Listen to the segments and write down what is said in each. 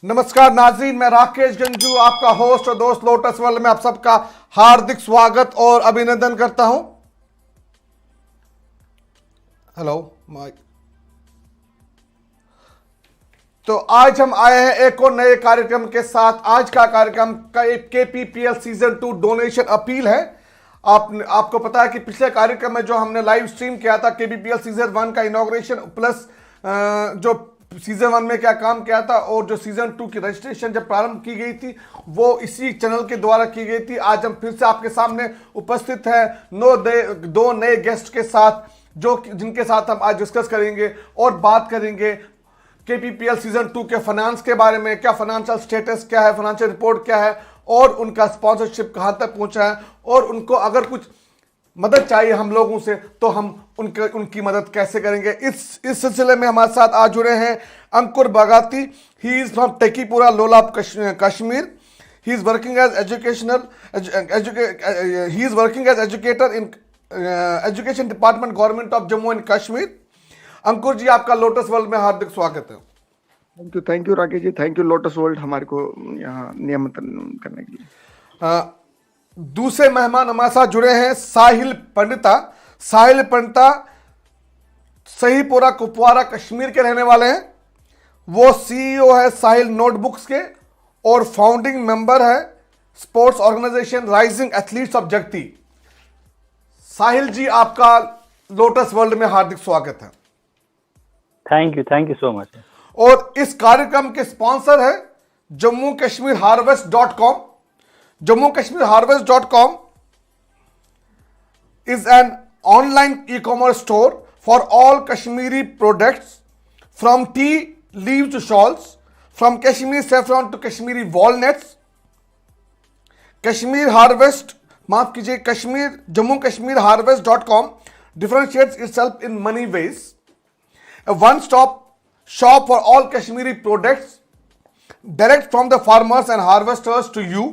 नमस्कार नाज़रीन, मैं राकेश गंजू आपका होस्ट और दोस्त लोटस वर्ल्ड में आप सबका हार्दिक स्वागत और अभिनंदन करता हूं। Hello Mike. तो आज हम आए हैं एक और नए कार्यक्रम के साथ। आज का कार्यक्रम का एक केपीपीएल सीजन 2 डोनेशन अपील है। आपको पता है कि पिछले कार्यक्रम में जो हमने लाइव स्ट्रीम किया था केपीपीएल सीजन 1 का इनॉग्रेशन प्लस जो सीजन 1 में क्या काम किया था और जो सीजन 2 की रजिस्ट्रेशन जब प्रारंभ की गई थी वो इसी चैनल के द्वारा की गई थी। आज हम फिर से आपके सामने उपस्थित हैं दो नए गेस्ट के साथ जिनके साथ हम आज डिस्कस करेंगे और बात करेंगे केपीपीएल सीजन 2 के फाइनेंस के बारे में। क्या फाइनेंशियल स्टेटस क्या है, फाइनेंशियल रिपोर्ट क्या है और उनका स्पॉन्सरशिप कहां तक पहुंचा है और उनको अगर कुछ मदद चाहिए हम लोगों से तो हम उनकी मदद कैसे करेंगे। इस सिलसिले में हमारे साथ आज जुड़े हैं Ankur Bagati. He is from Tekipura Lolab Kashmir. He is working as educator in education department government of Jammu and Kashmir. Ankur ji, आपका लोटस वर्ल्ड में हार्दिक स्वागत है। Thank you Rakesh ji, thank you Lotus World हमारे को यहाँ नियमित करने के लिए। दूसरे मेहमान हमारे साथ जुड़े हैं साहिल पंडिता। साहिल पंडिता सहीपुरा कुपवारा कश्मीर के रहने वाले हैं। वो सीईओ है साहिल नोटबुक्स के और फाउंडिंग मेंबर है sports organisation rising athletes of Jagti. Sahil जी, आपका लोटस वर्ल्ड में हार्दिक स्वागत है। Thank you so much. और इस कार्यक्रम के स्पॉन्सर है Jammu Kashmir हार्वेस्ट.com। Jammu Kashmir Harvest.com is an online e-commerce store for all Kashmiri products from tea leaves to shawls, from Kashmir saffron to Kashmiri walnuts. Kashmir Harvest, माफ कीजिए, Jammu Kashmir Harvest.com differentiates itself in many ways. A one-stop shop for all Kashmiri products direct from the farmers and harvesters to you.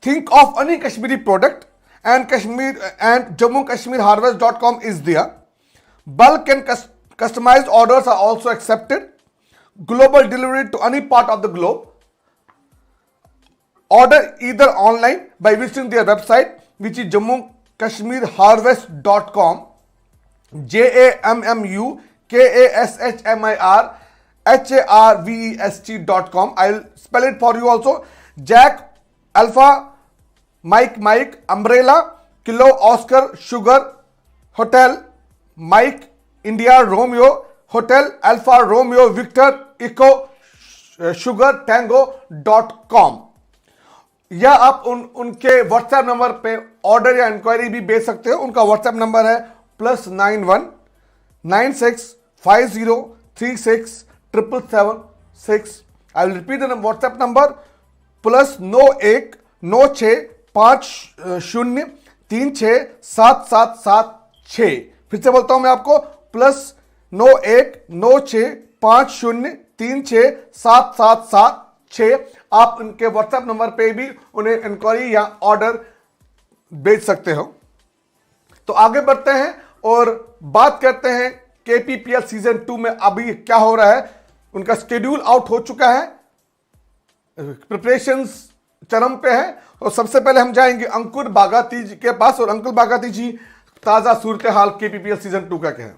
Think of any Kashmiri product and Jammu Kashmir Harvest.com is there. Bulk and customized orders are also accepted. Global delivery to any part of the globe. Order either online by visiting their website, which is Jammu Kashmir Harvest.com. JAMMUKASHMIR Harvest.com. I'll spell it for you also. Jack Alpha Mike Umbrella Kilo Oscar Sugar Hotel Mike India Romeo Hotel Alpha Romeo Victor Echo Sugar Tango.com। या आप उनके WhatsApp number पे order या inquiry भी भेज सकते हो। उनका व्हाट्सएप नंबर है +91 965036 777 I will repeat the WhatsApp number +91 96 50 36 777। फिर से बोलता हूं मैं आपको +91 96 50 36 777। आप उनके व्हाट्सएप नंबर पे भी उन्हें इंक्वायरी या ऑर्डर भेज सकते हो। तो आगे बढ़ते हैं और बात करते हैं केपीपीएल सीजन 2 में अभी क्या हो रहा है। उनका शेड्यूल आउट हो चुका है, प्रिपरेशंस चरम पे है। और सबसे पहले हम जाएंगे अंकुर बागाती जी के पास। और अंकुर बागाती जी, ताजा सूरत हाल केपीपीएल सीजन 2 का क्या है?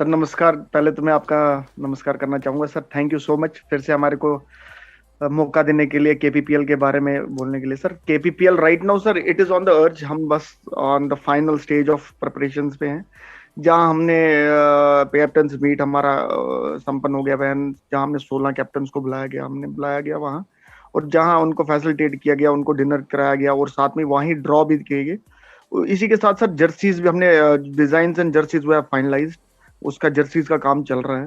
सर नमस्कार। पहले तो मैं आपका नमस्कार करना चाहूंगा sir. Thank you so much फिर से हमारे को मौका देने के लिए केपीपीएल के बारे में बोलने के लिए। Sir KPPL right now sir it is on the verge. हम बस on the final stage of preparations पे हैं, जहां हमने कैप्टन्स मीट हमारा संपन्न हो गया बहन, जहां हमने 16 कैप्टन्स को बुलाया गया वहां, और जहां उनको फैसिलिटेट किया गया, उनको डिनर कराया गया और साथ में वहीं ड्रॉ भी किए गए। इसी के साथ साथ जर्सीज भी हमने डिजाइन एंड जर्सीज वो फाइनलाइज, उसका जर्सीज का काम चल रहा है।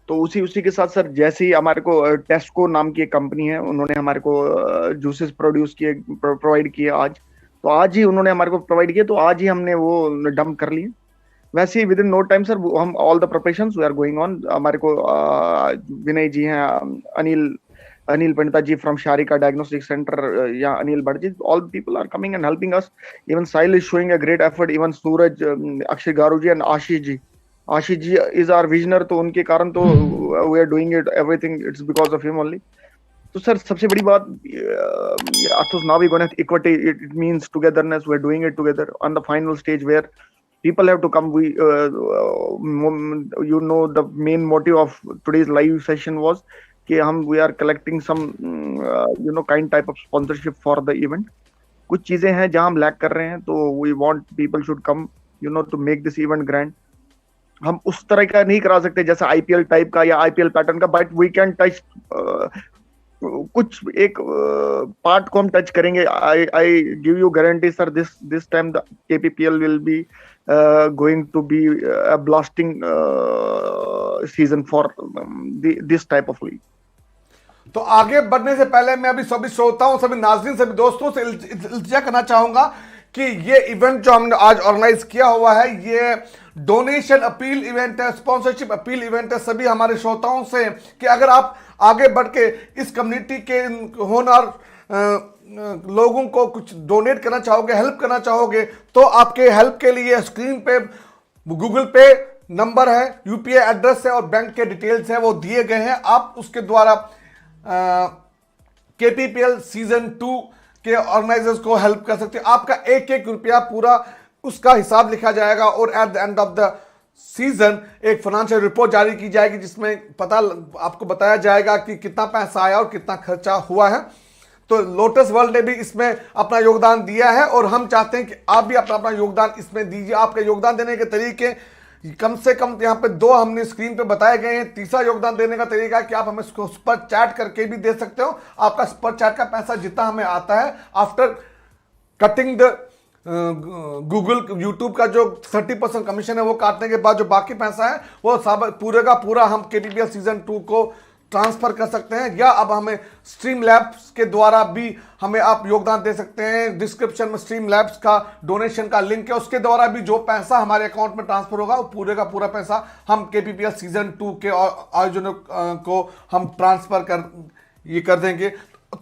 तो उसी के साथ सर जैसे ही हमारे को टेस्को नाम की एक कंपनी है, उन्होंने हमारे को जूसेस प्रोवाइड किए आज। तो आज ही उन्होंने हमारे को प्रोवाइड किया, तो आज ही हमने वो डंप कर लिए। वैसे ही within no time sir हम all the preparations we are going on. हमारे को विनय जी हैं, Anil Pandita ji from Sharika Diagnostic Center, Anil Bhatt, all people are coming and helping us. Even Sahil is showing a great effort. Even Suraj, Akshay Garu ji and Ashish ji Ashish ji is our visioner, तो उनके कारण तो we are doing it, everything it's because of him only. तो sir सबसे बड़ी बात, Athos now we're going to equity, it means togetherness, we're doing it together on the final stage where people have to come. We you know the main motive of today's live session was कि हम we are collecting some you know kind type of sponsorship for the event. कुछ चीजें हैं जहां हम lack कर रहे हैं, तो we want people should come you know to make this event grand. हम उस तरह का नहीं करा सकते जैसे आईपीएल टाइप का या आईपीएल पैटर्न का, बट वी कैन टच कुछ एक पार्ट को हम टच करेंगे। I give you guarantee sir, this time the KPPL will be going to be blasting season for this type of league. तो आगे बढ़ने से पहले मैं अभी सभी श्रोताओं, सभी नाज़रीन, सभी दोस्तों से इल्तिजा करना चाहूंगा कि ये इवेंट जो हमने आज ऑर्गेनाइज किया हुआ है, ये डोनेशन अपील इवेंट है, स्पॉन्सरशिप अपील इवेंट है सभी हमारे श्रोताओं से कि अगर आप आगे बढ़ के इस कम्युनिटी के होनहार लोगों को कुछ डोनेट करना चाहोगे, हेल्प करना चाहोगे, तो आपके हेल्प के लिए स्क्रीन पे गूगल पे नंबर है, यूपीआई एड्रेस है और बैंक के डिटेल्स है, वो दिए गए हैं। आप उसके द्वारा केपीपीएल सीजन 2 के ऑर्गेनाइजर्स को हेल्प कर सकते हैं। आपका एक एक रुपया पूरा उसका हिसाब लिखा जाएगा और at the end of the season एक फाइनेंशियल रिपोर्ट जारी की जाएगी जिसमें आपको बताया जाएगा कि कितना पैसा आया और कितना खर्चा हुआ है। तो लोटस वर्ल्ड ने भी इसमें अपना योगदान दिया है और हम चाहते हैं कि आप भी अपना अपना योगदान इसमें दीजिए। आपके योगदान देने के तरीके कम से कम यहाँ पे 2 हमने स्क्रीन पे बताए गए हैं। तीसरा योगदान देने का तरीका कि आप हमें सुपर चैट करके भी दे सकते हो। आपका सुपर चैट का पैसा जितना हमें आता है after cutting the Google YouTube का जो 30% कमीशन है वो काटने के बाद जो बाकी पैसा है वो पूरे का पूरा हम केपीपीएल सीजन 2 को ट्रांसफर कर सकते हैं, या अब हमें स्ट्रीम लैब्स के द्वारा भी हमें आप योगदान दे सकते हैं। डिस्क्रिप्शन में स्ट्रीम लैब्स का डोनेशन का लिंक है, उसके द्वारा भी जो पैसा हमारे अकाउंट में ट्रांसफर होगा वो पूरे का पूरा पैसा हम केपीपीएल सीजन 2 के आयोजनों को हम ट्रांसफर कर देंगे।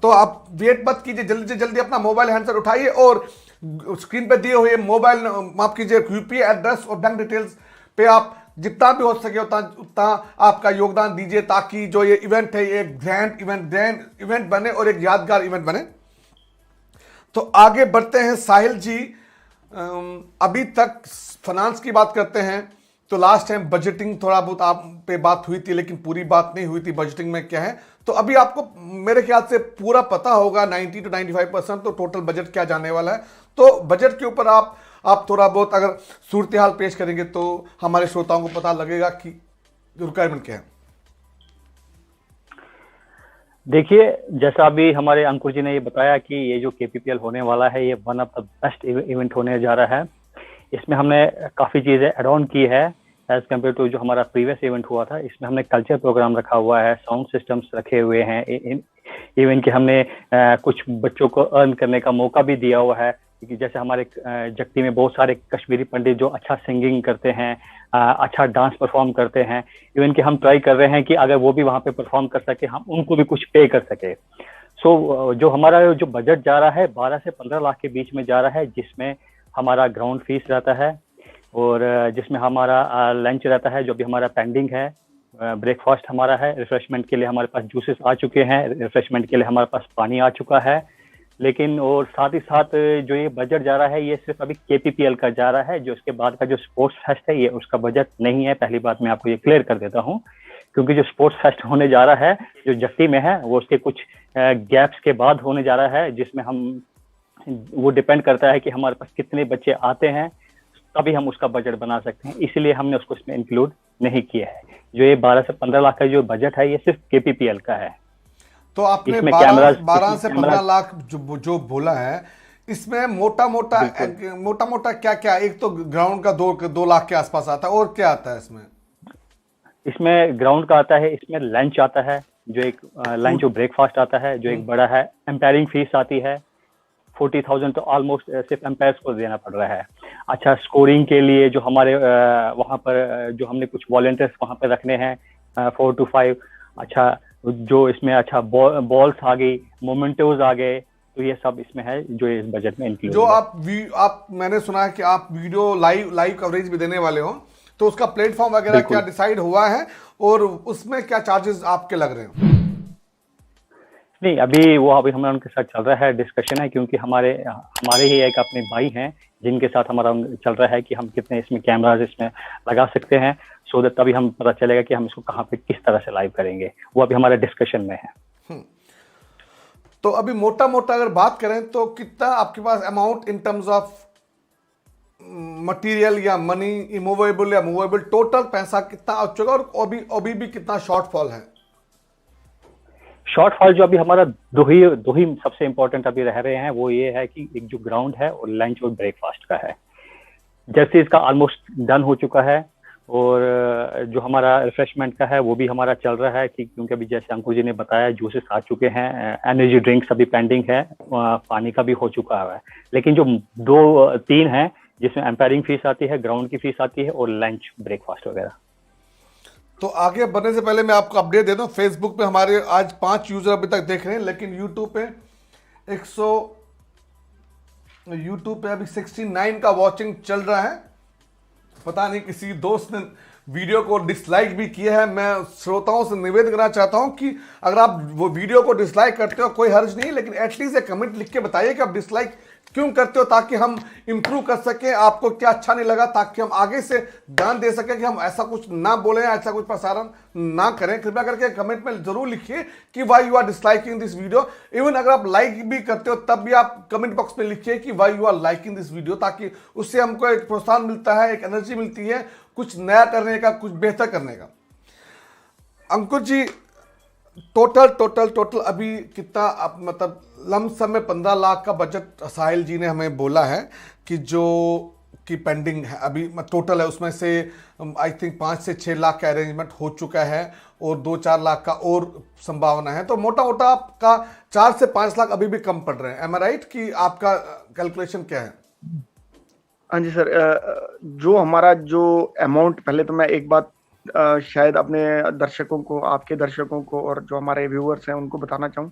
तो आप वेट मत कीजिए, जल्दी से जल्दी अपना मोबाइल हैंडसेट उठाइए और स्क्रीन पे दिए हुए मोबाइल माफ कीजिए यूपीआई एड्रेस और बैंक डिटेल्स पे आप जितना भी हो सके उतना आपका योगदान दीजिए, ताकि जो ये इवेंट है ये एक ग्रैंड इवेंट बने और एक यादगार इवेंट बने। तो आगे बढ़ते हैं साहिल जी, अभी तक फाइनेंस की बात करते हैं। तो लास्ट टाइम बजटिंग थोड़ा बहुत आप पे बात हुई थी, लेकिन पूरी बात नहीं हुई थी बजटिंग में क्या है। तो अभी आपको मेरे ख्याल से पूरा पता होगा 90 to 95% तो टोटल बजट क्या जाने वाला है। तो बजट के ऊपर आप थोड़ा बहुत अगर सूरत हाल पेश करेंगे तो हमारे श्रोताओं को पता लगेगा कि रिक्वायरमेंट क्या है। देखिए, जैसा अभी हमारे अंकुर जी ने ये बताया कि ये जो केपीपीएल होने वाला है ये one of the best event होने जा रहा है। इसमें हमने काफ़ी चीज़ें एड ऑन की है एज कम्पेयर टू जो हमारा प्रीवियस इवेंट हुआ था। इसमें हमने कल्चर प्रोग्राम रखा हुआ है, साउंड सिस्टम्स रखे हुए हैं, इवेंट के हमने कुछ बच्चों को अर्न करने का मौका भी दिया हुआ है, क्योंकि जैसे हमारे जगती में बहुत सारे कश्मीरी पंडित जो अच्छा सिंगिंग करते हैं, अच्छा डांस परफॉर्म करते हैं। इवन कि हम ट्राई कर रहे हैं कि अगर वो भी वहाँ पे परफॉर्म कर सके, हम उनको भी कुछ पे कर सके। सो जो हमारा जो बजट जा रहा है 12 से 15 लाख के बीच में जा रहा है, जिसमें हमारा ग्राउंड फीस रहता है और जिसमें हमारा लंच रहता है जो भी हमारा पेंडिंग है, ब्रेकफास्ट हमारा है, रिफ्रेशमेंट के लिए हमारे पास जूसेस आ चुके हैं, रिफ्रेशमेंट के लिए हमारे पास पानी आ चुका है। लेकिन और साथ ही साथ जो ये बजट जा रहा है ये सिर्फ अभी केपीपीएल का जा रहा है। जो इसके बाद का जो स्पोर्ट्स फेस्ट है ये उसका बजट नहीं है। पहली बात मैं आपको ये क्लियर कर देता हूँ, क्योंकि जो स्पोर्ट्स फेस्ट होने जा रहा है जो जट्टी में है वो उसके कुछ गैप्स के बाद होने जा रहा है, जिसमें हम वो डिपेंड करता है कि हमारे पास कितने बच्चे आते हैं, तभी हम उसका बजट बना सकते हैं। इसीलिए हमने उसको इसमें इंक्लूड नहीं किया है। जो ये 12 से 15 लाख का जो बजट है ये सिर्फ केपीपीएल का है। तो आपने 12 से 15 लाख जो बोला है, इसमें मोटा मोटा क्या क्या, एक तो ग्राउंड का 2 लाख के आसपास आता है, और क्या आता है इसमें? इसमें ग्राउंड का आता है, इसमें लंच आता है, जो एक लंच और ब्रेकफास्ट आता है जो एक बड़ा है, एम्पायरिंग फीस आती है 40,000, तो ऑलमोस्ट सिर्फ एम्पायर्स को देना पड़ रहा है। अच्छा, स्कोरिंग के लिए जो हमारे वहाँ पर जो हमने कुछ वॉलंटियर्स वहाँ पर रखने हैं 4 to 5, अच्छा जो इसमें अच्छा बॉल्स आ गई, मोमेंटोज आ गए, तो ये सब इसमें है जो इस बजट में इंक्लूड। जो आप मैंने सुना है कि आप वीडियो लाइव कवरेज भी देने वाले हो, तो उसका प्लेटफॉर्म वगैरह क्या डिसाइड हुआ है और उसमें क्या चार्जेस आपके लग रहे हैं? नहीं, अभी हमारा उनके साथ चल रहा है, डिस्कशन है, क्योंकि हमारे ही एक अपने भाई हैं जिनके साथ हमारा चल रहा है कि हम कितने इसमें कैमराज इसमें लगा सकते हैं, सो दैट तभी हम पता चलेगा कि हम इसको कहाँ पे किस तरह से लाइव करेंगे। वो अभी हमारे डिस्कशन में है। तो अभी मोटा मोटा अगर बात करें तो कितना आपके पास amount in terms of material या मनी, इमूवेबल या मूवेबल, टोटल पैसा कितना आ चुका और अभी भी कितना शॉर्टफॉल है? शॉर्टफॉल जो अभी हमारा दो ही सबसे इंपॉर्टेंट अभी रह रहे हैं, वो ये है कि एक जो ग्राउंड है और लंच और ब्रेकफास्ट का है। जैसे इसका ऑलमोस्ट डन हो चुका है, और जो हमारा रिफ्रेशमेंट का है वो भी हमारा चल रहा है कि क्योंकि अभी जैसे अंकुर जी ने बताया जूसेस आ चुके हैं, एनर्जी ड्रिंक्स अभी पेंडिंग है, पानी का भी हो चुका है। लेकिन जो 2-3 है जिसमें एम्पायरिंग फीस आती है, ग्राउंड की फीस आती है और लंच ब्रेकफास्ट वगैरह। तो आगे बढ़ने से पहले मैं आपको अपडेट दे दूं, फेसबुक पे हमारे आज 5 यूजर अभी तक देख रहे हैं, लेकिन यूट्यूब पे अभी 69 का वॉचिंग चल रहा है। पता नहीं किसी दोस्त ने वीडियो को डिसलाइक भी किया है। मैं श्रोताओं से निवेदन करना चाहता हूं कि अगर आप वो वीडियो को डिसलाइक करते हो कोई हर्ज नहीं, लेकिन एटलीस्ट एक कमेंट लिख के बताइए कि आप डिसलाइक क्यों करते हो, ताकि हम इंप्रूव कर सकें, आपको क्या अच्छा नहीं लगा, ताकि हम आगे से ध्यान दे सकें कि हम ऐसा कुछ ना बोलें, ऐसा कुछ प्रसारण ना करें। कृपया करके कमेंट में जरूर लिखिए कि why you are disliking this video. Even अगर आप लाइक भी करते हो तब भी आप कमेंट बॉक्स में लिखिए कि why you are liking this video, ताकि उससे हमको एक प्रोत्साहन मिलता है, एक एनर्जी मिलती है कुछ नया करने का, कुछ बेहतर करने का। अंकुर जी, टोटल अभी कितना आप मतलब लमसम में 15 लाख का बजट साहिल जी ने हमें बोला है कि जो कि पेंडिंग है अभी टोटल है, उसमें से आई थिंक 5 से 6 लाख का अरेंजमेंट हो चुका है और 2-4 लाख का और संभावना है। तो मोटा मोटा आपका 4 से 5 लाख अभी भी कम पड़ रहे हैं। एम आई राइट कि आपका कैलकुलेशन क्या है? हाँ जी सर, जो हमारा जो अमाउंट, पहले तो मैं एक बात शायद अपने दर्शकों को, आपके दर्शकों को और जो हमारे व्यूअर्स हैं उनको बताना चाहूँ।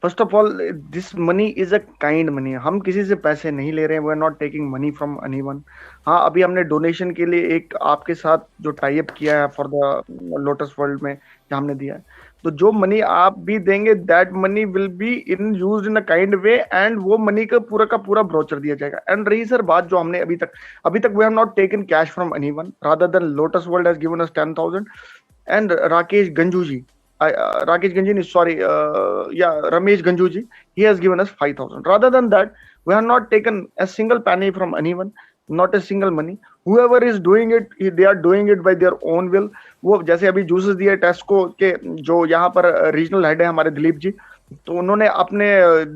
First of all, this money is a kind money. हम किसी से पैसे नहीं ले रहे हैं, we are not taking money from anyone. हाँ, अभी हमने डोनेशन के लिए एक आपके साथ जो टाई अप किया है फॉर द लोटस वर्ल्ड में, जो हमने दिया है, तो जो मनी आप भी देंगे that money will be in used in a kind way, and वो मनी का पूरा ब्रोचर दिया जाएगा। एंड रही सर बात जो हमने अभी तक we have not taken cash from anyone, rather than Lotus World has given us 10,000 and Rakesh Ganju ji, Ramesh Ganju ji, he has given us 5,000. Rather than that, we have not taken a single penny from anyone, not a single money. Whoever is doing it, they are doing it by their own will. वो जैसे अभी juices दिए टेस्को के जो यहाँ पर regional head है हमारे दिलीप जी, तो उन्होंने अपने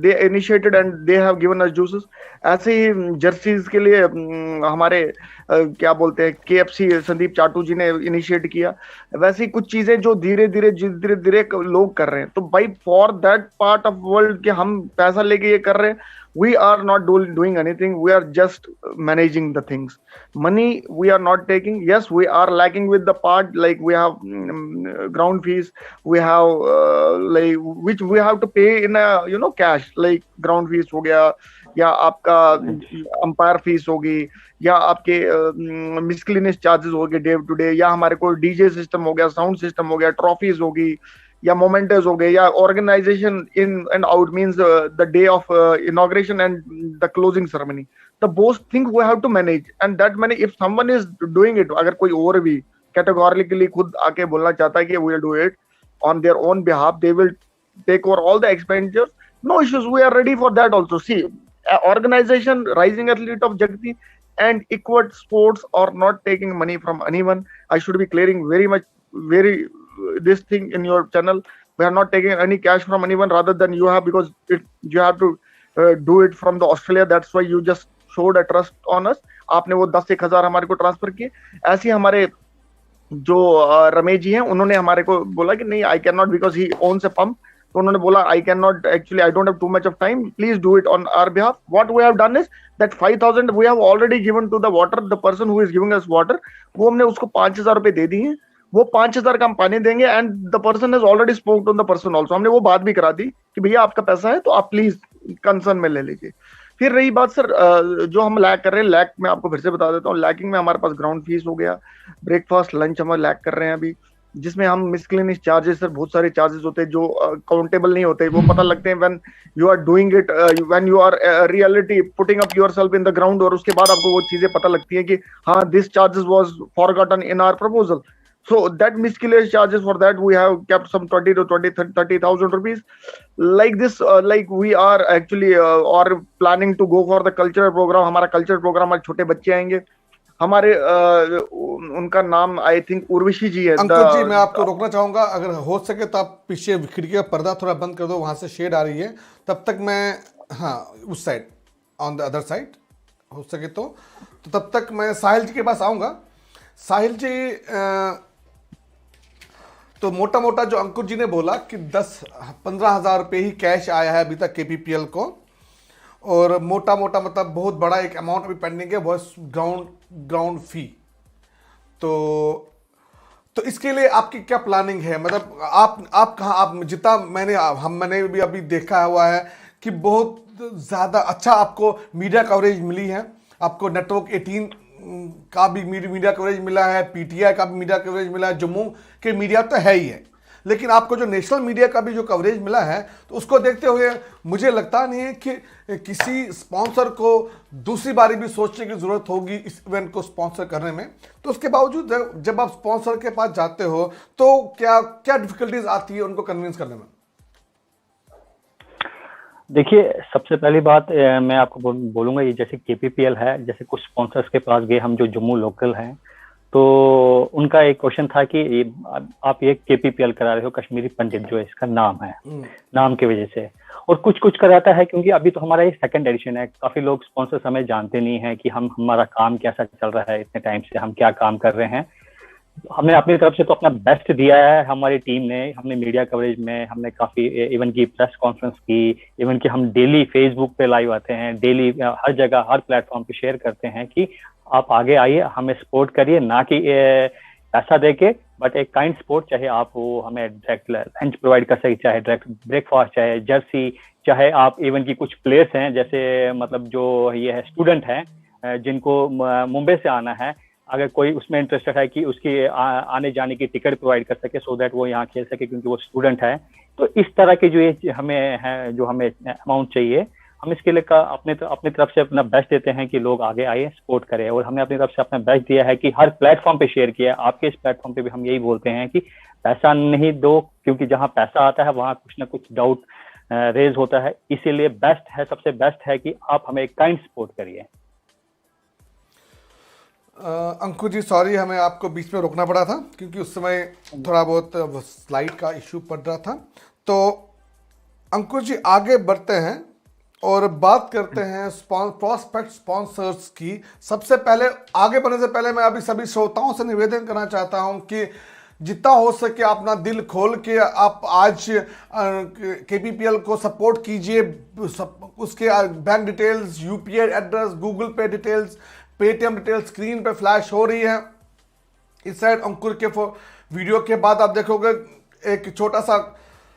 they initiated and they have given us juices. ऐसे ही जर्सीज के लिए हमारे क्या बोलते हैं KFC संदीप चाटू जी ने इनिशिएट किया। वैसे ही कुछ चीजें जो धीरे धीरे लोग कर रहे हैं। तो भाई for that part of world के हम पैसा लेके ये कर रहे हैं, we are not doing anything, we are just managing the things. Money we are not taking. Yes, we are lacking with the part, like we have ground fees, we have like which we have to pay in a cash, like ground fees हो गया, या आपका umpire fees होगी, या आपके मिसक्लिनियस charges हो गए day to day, या हमारे को डीजे सिस्टम हो गया, साउंड सिस्टम हो गया, ट्रॉफीज होगी, या मोमेंटर्स हो गए, या organisation in and out means the day of inauguration and the closing ceremony, the both thing we have to manage. And that money if someone is doing it, अगर कोई और भी कैटेगोरिकली खुद आके बोलना चाहता है कि we will do it on their own behalf, they will take over all the expenditures, no issues, we are ready for that also. See, organization Rising Athlete of Jagti and Equat Sports are not taking money from anyone. I should be clearing very this thing in your channel. We are not taking any cash from anyone rather than you have, because you have to do it from the Australia. That's why you just showed a trust on us. आपने वो 10,000 हमारे को transfer किए। ऐसे ही हमारे जो रमेश जी हैं, उन्होंने हमारे को बोला कि नहीं, I cannot because he owns a pump. तो उन्होंने बोला I cannot, actually I don't have too much of time, please do it on our behalf. What we have done is that 5,000 we have already given to the water, the person who is giving us water, वो हमने उसको 5,000 रुपए दे दिए हैं। वो 5,000 का हम पानी देंगे and the person has already spoke to the person also. हमने वो बात भी करा दी कि भैया आपका पैसा है तो आप प्लीज कंसर्न में ले लीजिए। फिर रही बात सर, जो हम लैक कर रहे हैं, लैक मैं आपको फिर से बता देता हूँ, लैकिंग में हमारे पास ग्राउंड फीस हो गया, ब्रेकफास्ट लंच हम लैक कर रहे हैं अभी, जिसमें हम मिसलेनियस चार्जेस, सर बहुत सारे चार्जेस होते हैं जो काउंटेबल नहीं होते, वो पता लगते हैं when you are doing it, when you are reality putting up yourself in the ground, और उसके बाद आपको वो चीजें पता लगती हैं कि हाँ this charges was forgotten in our proposal. So that miscellaneous charges, for that we have kept some 20 to 30,000 rupees. Like this, like we are actually or planning to go for the cultural program. हमारा cultural program आज छोटे बच्चे आएंगे हमारे, उनका नाम I think Urvashi जी है. अंकुर जी, मैं आपको रोकना चाहूंगा, अगर हो सके तो आप पीछे खिड़की का पर्दा थोड़ा बंद कर दो, वहां से शेड आ रही है. तब तक मैं, हाँ उस side, on the other side हो सके तो तब तक मैं साहिल जी के पास आऊंगा. साहिल जी, तो मोटा मोटा जो अंकुर जी ने बोला कि 10-15 हज़ार रुपये ही कैश आया है अभी तक केपीपीएल को, और मोटा मोटा मतलब बहुत बड़ा एक अमाउंट अभी पेंडिंग है, वो ग्राउंड फी. तो इसके लिए आपकी क्या प्लानिंग है? मतलब आप कहाँ, आप जितना मैंने भी अभी देखा हुआ है कि बहुत ज़्यादा अच्छा आपको मीडिया कवरेज मिली है, आपको नेटवर्क 18 का भी मीडिया कवरेज मिला है, पीटीआई का भी मीडिया कवरेज मिला है, जम्मू के मीडिया तो है ही है, लेकिन आपको जो नेशनल मीडिया का भी जो कवरेज मिला है, तो उसको देखते हुए मुझे लगता नहीं है कि किसी स्पॉन्सर को दूसरी बारी भी सोचने की ज़रूरत होगी इस इवेंट को स्पॉन्सर करने में. तो उसके बावजूद जब आप स्पॉन्सर के पास जाते हो तो क्या क्या डिफिकल्टीज आती है उनको कन्विंस करने में? देखिए, सबसे पहली बात मैं आपको बोलूँगा, ये जैसे केपीपीएल है, जैसे कुछ स्पॉन्सर्स के पास गए हम जो जम्मू लोकल हैं, तो उनका एक क्वेश्चन था कि आप ये केपीपीएल करा रहे हो, कश्मीरी पंडित जो है इसका नाम है, नाम की वजह से, और कुछ कराता है, क्योंकि अभी तो हमारा ये सेकंड एडिशन है, काफ़ी लोग स्पॉन्सर्स हमें जानते नहीं हैं कि हमारा काम कैसा चल रहा है, इतने टाइम से हम क्या काम कर रहे हैं. हमने अपनी तरफ से तो अपना बेस्ट दिया है, हमारी टीम ने, हमने मीडिया कवरेज में हमने काफ़ी इवन की प्रेस कॉन्फ्रेंस की, इवन कि हम डेली फेसबुक पे लाइव आते हैं, डेली हर जगह हर प्लेटफॉर्म पे शेयर करते हैं कि आप आगे आइए, हमें सपोर्ट करिए, ना कि पैसा दे के, बट एक काइंड सपोर्ट, चाहे आप वो हमें डायरेक्ट लंच प्रोवाइड कर सके, चाहे डायरेक्ट ब्रेकफास्ट, चाहे जर्सी, चाहे आप इवन की कुछ प्लेयर्स हैं जैसे मतलब जो ये है स्टूडेंट हैं जिनको मुंबई से आना है, अगर कोई उसमें इंटरेस्टेड है कि उसकी आने जाने की टिकट प्रोवाइड कर सके, सो दैट वो यहाँ खेल सके क्योंकि वो स्टूडेंट है. तो इस तरह के जो ये हमें है, जो हमें अमाउंट चाहिए, हम इसके लिए अपने तरफ से अपना बेस्ट देते हैं कि लोग आगे आए, सपोर्ट करें, और हमने अपनी तरफ से अपना बेस्ट दिया है कि हर प्लेटफॉर्म पे शेयर किया है. आपके इस प्लेटफॉर्म पे भी हम यही बोलते हैं कि पैसा नहीं दो, क्योंकि जहाँ पैसा आता है वहाँ कुछ ना कुछ डाउट रेज होता है, इसीलिए बेस्ट है, सबसे बेस्ट है कि आप हमें एक काइंड सपोर्ट करिए. अंकुर जी, सॉरी, हमें आपको बीच में रोकना पड़ा था क्योंकि उस समय थोड़ा बहुत स्लाइड का इश्यू पड़ रहा था. तो अंकुर जी, आगे बढ़ते हैं और बात करते हैं प्रॉस्पेक्ट स्पॉन्सर्स की. सबसे पहले, आगे बढ़ने से पहले मैं अभी सभी श्रोताओं से निवेदन करना चाहता हूं कि जितना हो सके अपना दिल खोल के आप आज केपीपीएल को सपोर्ट कीजिए. उसके bank details, UPI address, Google पे डिटेल्स, पेटीएम डिटेल स्क्रीन पे फ्लैश हो रही है. इस साइड अंकुर के वीडियो के बाद आप देखोगे एक छोटा सा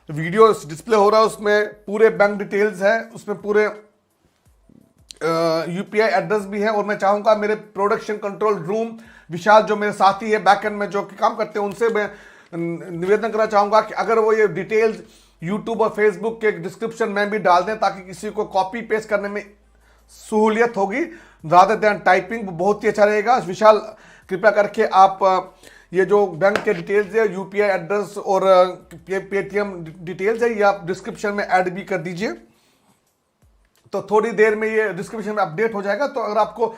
वीडियो डिस्प्ले हो रहा है, उसमें पूरे बैंक डिटेल्स है, उसमें पूरे यूपीआई एड्रेस भी है. और मैं चाहूंगा मेरे प्रोडक्शन कंट्रोल रूम विशाल, जो मेरे साथी है बैकएंड में जो काम करते हैं, उनसे मैं निवेदन करना चाहूंगा कि अगर वो ये डिटेल्स यूट्यूब और फेसबुक के डिस्क्रिप्शन में भी डाल दें ताकि किसी को कॉपी पेस्ट करने में सहूलियत होगी रादर देन टाइपिंग, बहुत ही अच्छा रहेगा. विशाल, कृपया करके आप ये जो बैंक के डिटेल्स है, यूपीआई एड्रेस और पेटीएम डिटेल्स है, ये आप डिस्क्रिप्शन में ऐड भी कर दीजिए, तो थोड़ी देर में ये डिस्क्रिप्शन में अपडेट हो जाएगा. तो अगर आपको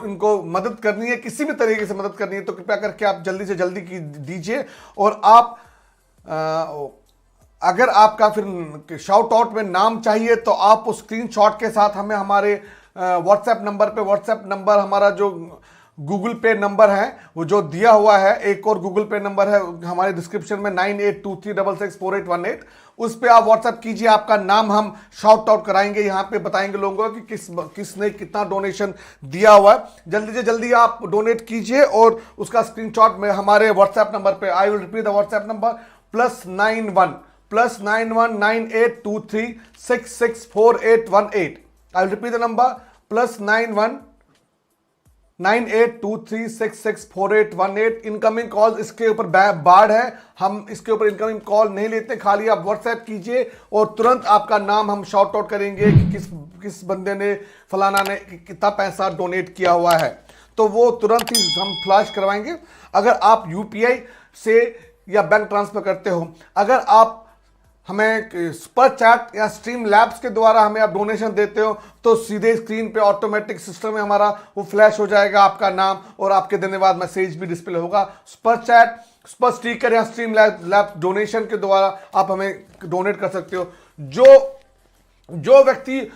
इनको मदद करनी है, किसी भी तरीके से मदद करनी है, तो कृपया करके आप जल्दी से जल्दी की दीजिए. और आप अगर आपका फिर शाउट आउट में नाम चाहिए तो आप उस स्क्रीनशॉट के साथ हमें हमारे व्हाट्सएप नंबर हमारा जो गूगल पे नंबर है वो जो दिया हुआ है, एक और गूगल पे नंबर है हमारे डिस्क्रिप्शन में 9823664818, उस पे आप व्हाट्सएप कीजिए. आपका नाम हम शाउट आउट कराएंगे, यहाँ पे बताएंगे लोगों को कि किसने कितना डोनेशन दिया हुआ है. जल्दी से जल्दी आप डोनेट कीजिए और उसका स्क्रीनशॉट में हमारे व्हाट्सएप नंबर पे, I will repeat the WhatsApp number, +91 9823664818. I will repeat the number, +919823664818। Incoming call इसके ऊपर बाढ़ है, हम इसके ऊपर इनकमिंग कॉल नहीं लेते, खाली आप व्हाट्सएप कीजिए और तुरंत आपका नाम हम शॉर्ट आउट करेंगे कि किस बंदे ने, फलाना ने कितना पैसा डोनेट किया हुआ है, तो वो तुरंत ही हम फ्लैश करवाएंगे। अगर आप यूपीआई से या बैंक ट्रांसफर करते हो, अगर आप हमें सुपर चैट या स्ट्रीम लैब्स के द्वारा हमें आप डोनेशन देते हो, तो सीधे स्क्रीन पे ऑटोमेटिक सिस्टम में हमारा वो फ्लैश हो जाएगा आपका नाम और आपके धन्यवाद मैसेज भी डिस्प्ले होगा। सुपर चैट, सुपर स्टिकर या स्ट्रीम लैब डोनेशन के द्वारा आप हमें डोनेट कर सकते हो। जो व्यक्ति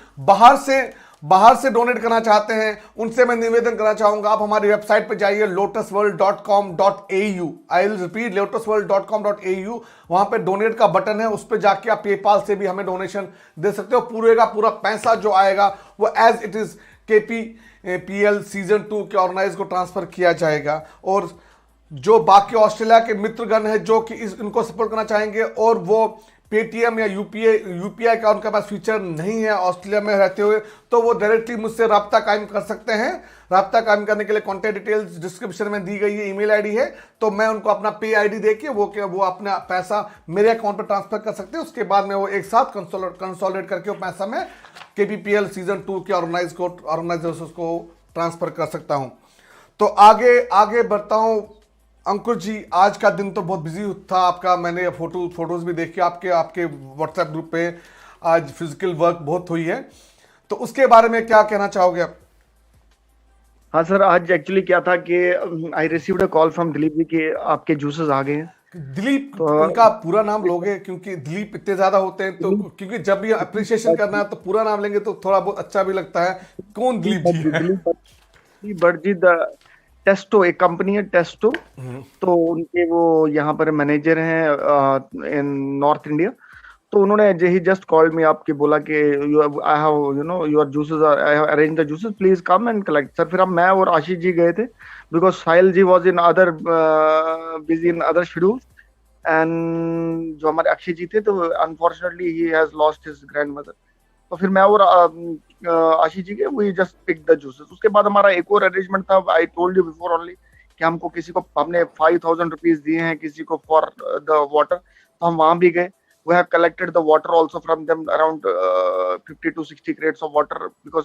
बाहर से डोनेट करना चाहते हैं, उनसे मैं निवेदन करना चाहूंगा, आप हमारी वेबसाइट पर जाइए lotusworld.com.au। I will repeat, lotusworld.com.au। वहां पे डोनेट का बटन है, उस पर जाके आप पेपाल से भी हमें डोनेशन दे सकते हो। पूरे का पूरा पैसा जो आएगा वो as it is KPPL season 2 के ऑर्गेनाइज को ट्रांसफर किया जाएगा। और जो बाकी ऑस्ट्रेलिया के मित्रगण है जो कि इनको सपोर्ट करना चाहेंगे और वो पेटीएम या यूपीआई का उनके पास फीचर नहीं है ऑस्ट्रेलिया में रहते हुए, तो वो डायरेक्टली मुझसे रब्ता कायम कर सकते हैं। रब्ता कायम करने के लिए कॉन्टैक्ट डिटेल्स डिस्क्रिप्शन में दी गई है, ईमेल आईडी है, तो मैं उनको अपना पे आईडी देके वो अपना पैसा मेरे अकाउंट पर ट्रांसफर कर सकते हैं। उसके बाद में वो एक साथ कंसोलिडेट करके वो पैसा मैं KPPL सीजन 2 के ऑर्गेनाइजर्स को ट्रांसफर कर सकता हूं। तो आगे बढ़ता हूं। अंकुर जी, आज का दिन तो बहुत बिजी था आपका, मैंने फोटोज भी देखी आपके व्हाट्सएप ग्रुप पे। आज फिजिकल वर्क बहुत हुई है, तो उसके बारे में क्या कहना चाहोगे आप? हाँ सर, आज एक्चुअली क्या था कि I received a call from Dilip ji कि आपके जूसेस आ गए हैं। दिलीप, तो उनका पूरा नाम लोगे? क्योंकि दिलीप इतने ज्यादा होते हैं, तो क्योंकि जब भी अप्रिशिएशन करना है तो पूरा नाम लेंगे तो थोड़ा बहुत अच्छा भी लगता है। कौन दिलीप जी है? बर्जीद टेस्टो, एक कंपनी है टेस्टो, तो उनके वो यहाँ पर मैनेजर हैं इन नॉर्थ इंडिया। तो उन्होंने ही जस्ट कॉल्ड मी, आपके बोला कि I have your juices, I have arrange the juices, please come and collect. Sir फिर हम, मैं और आशीष जी गए थे, because Sahil ji was in other busy in other schedule, and जो हमारे अक्षय जी थे, तो unfortunately he has lost his grandmother. तो फिर मैं और आशीष जी के we just pick the juices. उसके बाद हमारा एक और अरेंजमेंट था, I told you before only, कि हमको किसी को हमने 5000 रुपीज दिए हैं किसी को फॉर द वाटर, तो हम वहां भी गए। We have collected the water also from them, around 50 to 60 crates of water, because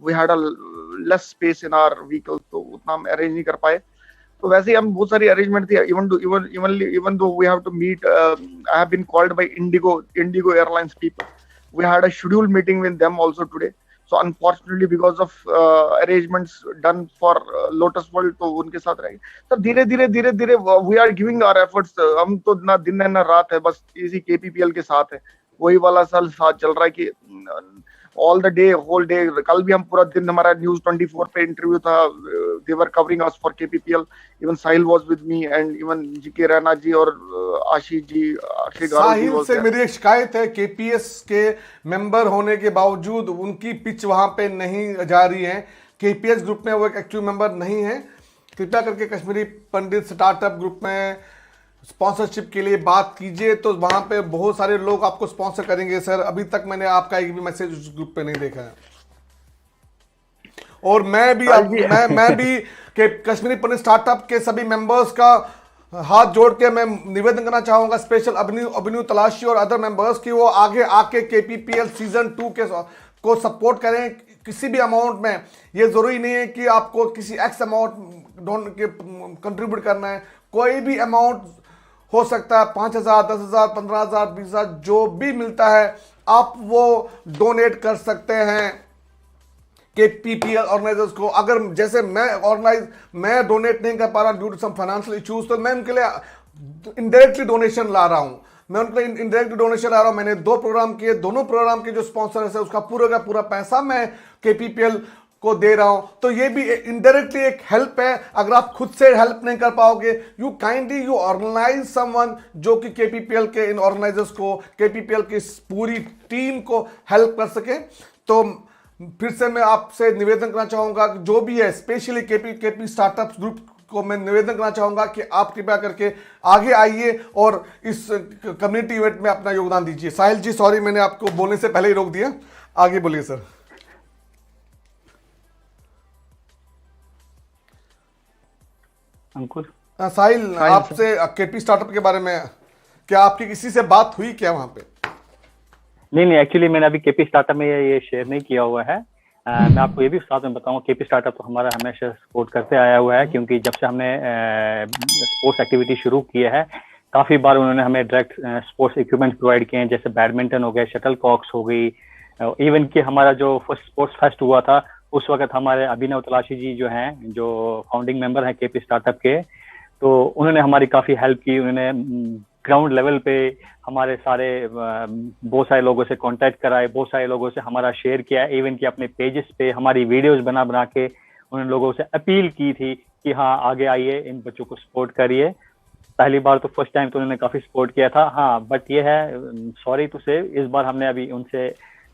we had a less space in our vehicle, तो उतना हम अरेंज नहीं कर पाए। तो वैसे ही हम बहुत सारी अरेंजमेंट थी, even though we have to meet, I have been called by IndiGo airlines people, we had a scheduled meeting with them also today. So unfortunately because of arrangements done for Lotus World, तो उनके साथ रहेंगे। तो धीरे धीरे we are giving our efforts। हम तो ना दिन है ना रात है, बस इसी KPPL के साथ है, वही वाला साथ चल रहा है कि all the day, whole day. कल भी हम पूरा दिन, हमारा न्यूज 24 पे इंटरव्यू था, they were covering us for KPPL, even Sahil was with me and even GK Raina ji और आशीष जी, अक्षय साहिल से मेरी एक शिकायत है, KPS के मेंबर होने के बावजूद उनकी पिच वहां पे नहीं जा रही है। KPS ग्रुप में वो एक एक्टिव मेंबर नहीं है। कृपया करके कश्मीरी पंडित स्टार्टअप ग्रुप में स्पॉन्सरशिप के लिए बात कीजिए, तो वहां पे बहुत सारे लोग आपको स्पॉन्सर करेंगे। सर अभी तक मैंने आपका एक भी मैसेज उस ग्रुप पे नहीं देखा है। और मैं भी कश्मीरी पंडित स्टार्टअप के सभी मेंबर्स का हाथ जोड़ के मैं निवेदन करना चाहूंगा, स्पेशल अभिनव तलाशी और अदर मेंबर्स की, वो आगे आके KPPL सीजन 2 को सपोर्ट करें किसी भी अमाउंट में। ये जरूरी नहीं है कि आपको किसी एक्स अमाउंट कंट्रीब्यूट करना है, कोई भी अमाउंट हो सकता है, 5000, 10,000, 15,000, 20,000, जो भी मिलता है आप वो डोनेट कर सकते हैं KPPL ऑर्गेनाइजर्स को। अगर जैसे मैं डोनेट नहीं कर पा रहा due to some financial issues, तो मैं उनके लिए इनडायरेक्टली डोनेशन ला रहा हूं। मैंने 2 प्रोग्राम किए, दोनों प्रोग्राम के जो स्पॉन्सर है उसका पूरा पैसा मैं KPPL को दे रहा हूं। तो ये भी इनडायरेक्टली एक हेल्प है। अगर आप खुद से हेल्प नहीं कर पाओगे, यू ऑर्गेनाइज समवन जो कि KPPL के इन ऑर्गेनाइजर्स को, KPPL की पूरी टीम को हेल्प कर सके। तो फिर से मैं आपसे निवेदन करना चाहूंगा, जो भी है स्पेशली KP स्टार्टअप ग्रुप को मैं निवेदन करना चाहूंगा कि आप कृपया करके आगे आइए और इस कम्युनिटी इवेंट में अपना योगदान दीजिए। साहिल जी, सॉरी मैंने आपको बोलने से पहले ही रोक दिया, आगे बोलिए सर। अंकुर। साहिल, साहिल आपसे केपी स्टार्टअप के बारे में क्या आपकी किसी से बात हुई क्या वहां पे? नहीं, एक्चुअली मैंने अभी केपी स्टार्टअप में ये शेयर नहीं किया हुआ है। मैं आपको ये भी साथ में बताऊं, केपी स्टार्टअप तो हमारा हमेशा सपोर्ट करते आया हुआ है, क्योंकि जब से हमने स्पोर्ट्स एक्टिविटी शुरू की है, काफी बार उन्होंने हमें डायरेक्ट स्पोर्ट्स इक्विपमेंट प्रोवाइड किए हैं, जैसे बैडमिंटन हो गया, शटल कॉक्स हो गई। इवन कि हमारा जो फर्स्ट स्पोर्ट्स फेस्ट हुआ था, उस वक्त हमारे अभिनव तलाशी जी जो हैं, जो फाउंडिंग मेंबर हैं केपी स्टार्टअप के, तो उन्होंने हमारी काफी हेल्प की। उन्होंने ग्राउंड लेवल पे हमारे सारे बहुत सारे लोगों से कांटेक्ट कराए, बहुत सारे लोगों से हमारा शेयर किया, इवन कि अपने पेजेस पे हमारी वीडियोस बना बना के उन्होंने लोगों से अपील की थी कि हाँ आगे आइए, इन बच्चों को सपोर्ट करिए। पहली बार तो फर्स्ट टाइम तो उन्होंने काफी सपोर्ट किया था। हाँ, बट ये है, सॉरी टू से, इस बार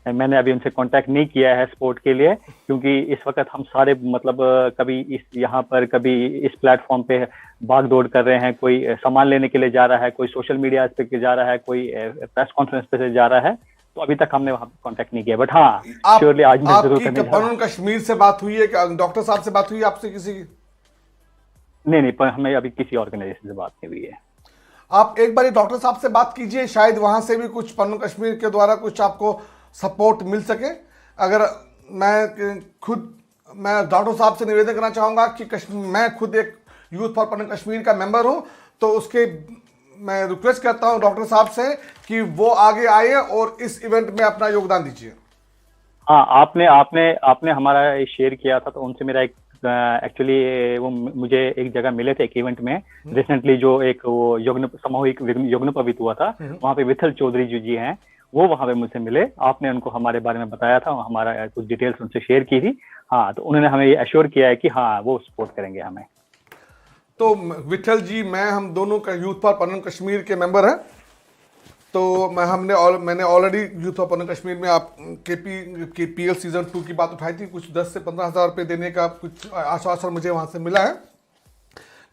मैंने अभी उनसे कांटेक्ट नहीं किया है सपोर्ट के लिए, क्योंकि इस वक्त हम सारे मतलब कभी इस यहाँ पर, कभी इस प्लेटफॉर्म पे भाग दौड़ कर रहे हैं। कोई सामान लेने के लिए जा रहा है, कोई सोशल मीडिया पे जा रहा है, कोई प्रेस कॉन्फ्रेंस पे से जा रहा है, तो अभी तक हमने वहाँ कांटेक्ट नहीं किया। बट हाँ, श्योरली आज मैं जरूर करने जा रहा हूँ। आपकी कश्मीर से बात हुई है क्या? डॉक्टर साहब से बात हुई है आपसे किसी की? नहीं, पर हमें अभी किसी ऑर्गेनाइजेशन से बात नहीं हुई है। आप एक बार डॉक्टर साहब से बात कीजिए, शायद वहां से भी कुछ पन्नू कश्मीर के द्वारा कुछ आपको सपोर्ट मिल सके। अगर मैं डॉक्टर साहब से निवेदन करना चाहूँगा कि मैं खुद एक यूथ फॉर पन्नू कश्मीर का मेंबर हूँ, तो उसके मैं रिक्वेस्ट करता हूँ डॉक्टर साहब से कि वो आगे आए और इस इवेंट में अपना योगदान दीजिए। हाँ, आपने हमारा शेयर किया था, तो उनसे मेरा एक एक्चुअली वो मुझे एक जगह मिले थे, एक इवेंट में रिसेंटली, जो एक वो सामूहिक यज्ञोपवीत हुआ था, वहाँ पे विठल चौधरी जी हैं, वो वहाँ पे मुझसे मिले। आपने उनको हमारे बारे में बताया था, हमारा कुछ डिटेल्स उनसे शेयर की थी। हाँ, तो उन्होंने हमें ये एश्योर किया है कि हाँ वो सपोर्ट करेंगे हमें। तो विठल जी, हम दोनों का यूथ फॉर पन्नू कश्मीर के मेंबर हैं। तो मैंने already youth for Pannu Kashmir में आप केपीएल सीजन 2 की बात उठाई थी। कुछ 10 से 15 हज़ार रुपये देने का कुछ आश्वासन मुझे वहाँ से मिला है,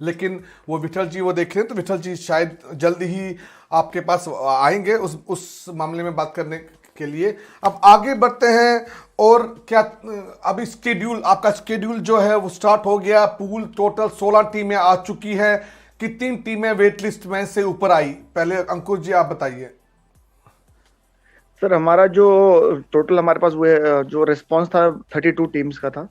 लेकिन वो विठल जी वो देख रहे हैं, तो विठल जी शायद जल्दी ही आपके पास आएंगे उस मामले में बात करने के लिए। अब आगे बढ़ते हैं। और क्या अभी आपका स्केड्यूल जो है वो स्टार्ट हो गया? पूल टोटल 16 टीमें आ चुकी हैं। कितनी टीमें वेट लिस्ट में से ऊपर आई? पहले अंकुर जी आप बताइए। सर, हमारा जो टोटल हमारे पास वो जो रिस्पांस था 32 टीम्स का था,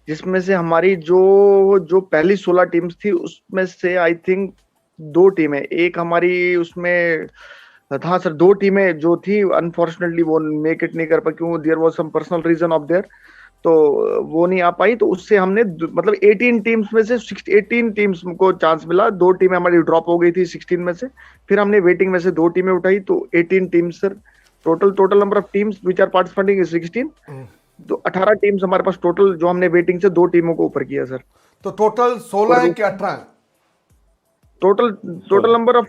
जिसमें से हमारी जो पहली 16 टीम्स थी, उसमें से आई थिंक 2 टीमें, एक हमारी उसमें हाँ सर, 2 टीमें जो थी अनफॉर्चुनेटली वो मेक इट नहीं कर पाई, क्यों there was some personal reason of their, तो वो नहीं आ पाई। तो उससे हमने मतलब 18 टीम्स में से 18 टीम्स को चांस मिला। 2 टीमें हमारी ड्रॉप हो गई थी 16 में से, फिर हमने वेटिंग में से 2 टीमें उठाई, तो 18 teams sir. Total number of teams which are participating is 16। तो 18 टीम्स हमारे पास टोटल, जो हमने वेटिंग से 2 टीमों को ऊपर किया सर। तो टोटल 16 है कि 18 है? टोटल नंबर ऑफ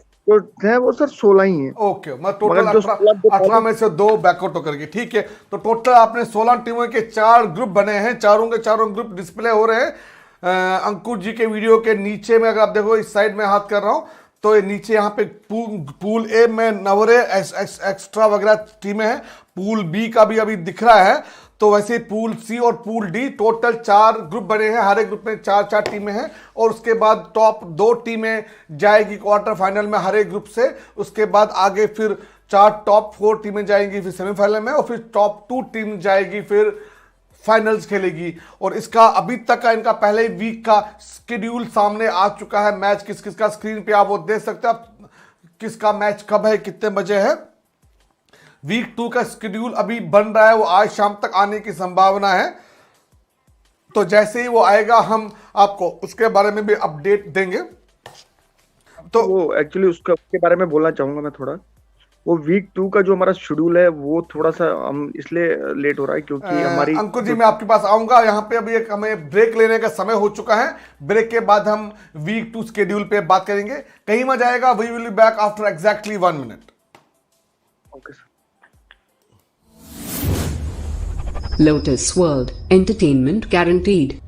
है वो सर 16 ही है। ओके, मैं टोटल 18 में से 2 बैकआउट होकर के, ठीक है। तो टोटल आपने 16 टीमों के 4 ग्रुप बने हैं। चारों के चारों ग्रुप डिस्प्ले हो रहे हैं अंकुर जी के वीडियो के नीचे में। अगर आप देखो, इस साइड में हाथ कर रहा हूं, तो ये नीचे यहाँ पे पूल ए में नवरे एक्स्ट्रा वगैरह टीमें हैं। पूल बी का भी अभी दिख रहा है। तो वैसे पूल सी और पूल डी, टोटल 4 ग्रुप बने हैं। हर एक ग्रुप में 4 टीमें हैं। और उसके बाद टॉप 2 टीमें जाएगी क्वार्टर फाइनल में हर एक ग्रुप से। उसके बाद आगे फिर 4 टॉप 4 टीमें जाएंगी फिर सेमीफाइनल में, और फिर टॉप 2 टीम जाएगी फिर फाइनल्स खेलेगी। और इसका अभी तक का इनका पहले वीक का शेड्यूल सामने आ चुका है। मैच किस किस का स्क्रीन पे आप वो देख सकते हैं, आप किसका मैच कब है, कितने बजे है। वीक 2 का शेड्यूल अभी बन रहा है, वो आज शाम तक आने की संभावना है। तो जैसे ही वो आएगा हम आपको उसके बारे में भी अपडेट देंगे। तो वो एक्चुअली उसके बारे में बोलना चाहूंगा मैं थोड़ा। वो वीक 2 का जो हमारा शेड्यूल है वो थोड़ा सा हम इसलिए लेट हो रहा है क्योंकि हमारी अंकुर जी मैं आपके पास आऊंगा। यहाँ पे अभी एक हमें ब्रेक लेने का समय हो चुका है। ब्रेक के बाद हम वीक 2 शेड्यूल पे बात करेंगे। कहीं मत जाएगा, we will be back after exactly 1 minute. Okay sir. Lotus World Entertainment guaranteed.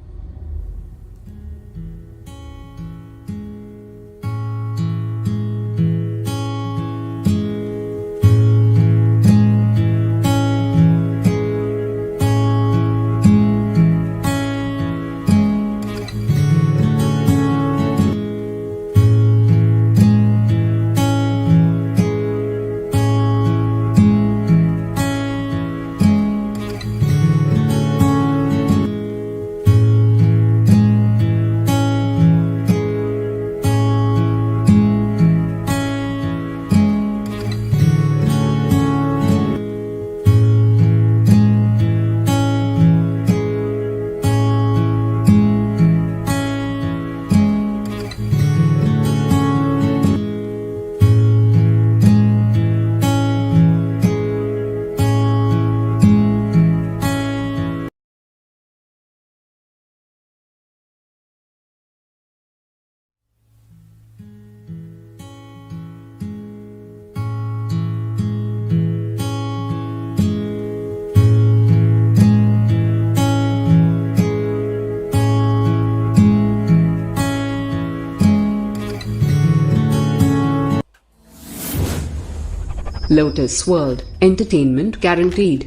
Lotus World, entertainment guaranteed.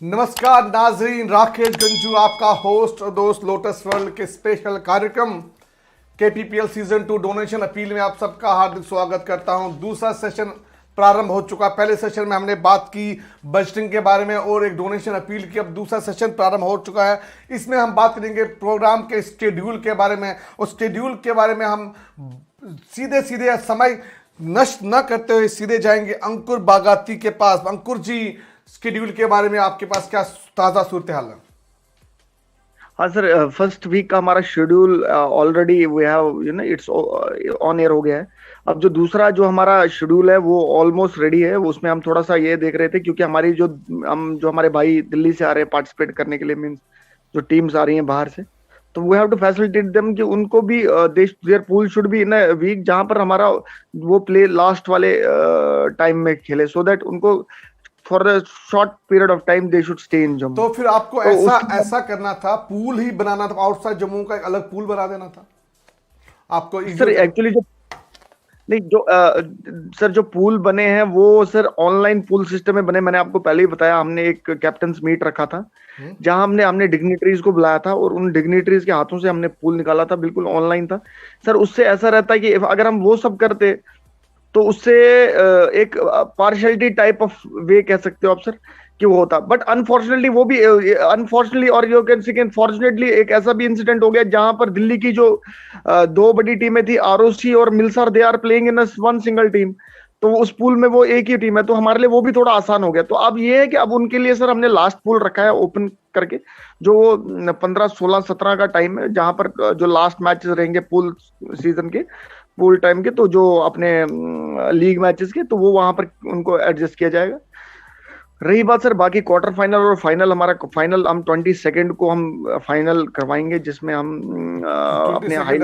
नमस्कार नाजरीन, राकेश गंजू आपका होस्ट और दोस्त लोटस वर्ल्ड के स्पेशल कार्यक्रम केपीपीएल सीजन 2 डोनेशन अपील में आप सबका हार्दिक स्वागत करता हूं। दूसरा सेशन प्रारंभ हो चुका। पहले सेशन में हमने बात की बजटिंग के बारे में और एक डोनेशन अपील की। अब दूसरा सेशन प्रारंभ हो चुका है। इसमें हम बात करेंगे प्रोग्राम के शेड्यूल के बारे में, और शेड्यूल के बारे में हम सीधे सीधे समय नष्ट न करते हुए सीधे जाएंगे अंकुर बागाती के पास। अंकुर जी, शेड्यूल के बारे में आपके पास क्या ताज़ा सूरत हाल है? हाँ सर, फर्स्ट वीक का हमारा schedule already we have it's on air हो गया है। अब जो दूसरा जो हमारा शेड्यूल है वो ऑलमोस्ट रेडी है। उसमें हम थोड़ा सा ये देख रहे थे, क्योंकि हमारी जो हमारे भाई दिल्ली से आ रहे हैं पार्टिसिपेट करने के लिए, मींस जो टीम्स आ रही हैं बाहर से, तो we have to facilitate them कि उनको भी their pool should be in a week जहां पर हमारा वो प्ले लास्ट वाले टाइम में खेले, सो दैट उनको for a short period of time they should stay in Jammu. तो फिर आपको ऐसा करना था, पूल ही बनाना था, आउटसाइड जम्मू का एक अलग पूल बना देना था आपको। सर एक्चुअली सर जो पूल बने हैं वो सर ऑनलाइन पूल सिस्टम में बने। मैंने आपको पहले ही बताया, हमने एक कैप्टन्स मीट रखा था जहां हमने डिग्निटरीज को बुलाया था और उन डिग्निटरीज के हाथों से हमने पूल निकाला था। बिल्कुल ऑनलाइन था सर। उससे ऐसा रहता है कि अगर हम वो सब करते तो उससे एक पार्शियलिटी टाइप ऑफ वे कह सकते हो आप सर कि वो होता। बट अनफॉर्चुनेटली वो भी अनफॉर्चुनेटली और यू कैन से फॉर्चुनेटली एक ऐसा भी इंसिडेंट हो गया जहां पर दिल्ली की जो दो बड़ी टीमें थी, आरओसी और Milsar, they are playing in one single team. तो उस पूल में वो एक ही टीम है, तो हमारे लिए वो भी थोड़ा आसान हो गया। तो अब ये है कि अब उनके लिए सर हमने लास्ट पूल रखा है ओपन करके, जो 15, 16, 17 का टाइम है, जहां पर जो लास्ट मैचेस रहेंगे पूल सीजन के, पूल टाइम के, तो जो अपने लीग मैचेस के, तो वो वहां पर उनको एडजस्ट किया जाएगा। रही बात सर बाकी क्वार्टर फाइनल और फाइनल, हमारा फाइनल हम 22 को हम फाइनल करवाएंगे, जिसमें हम अपने 22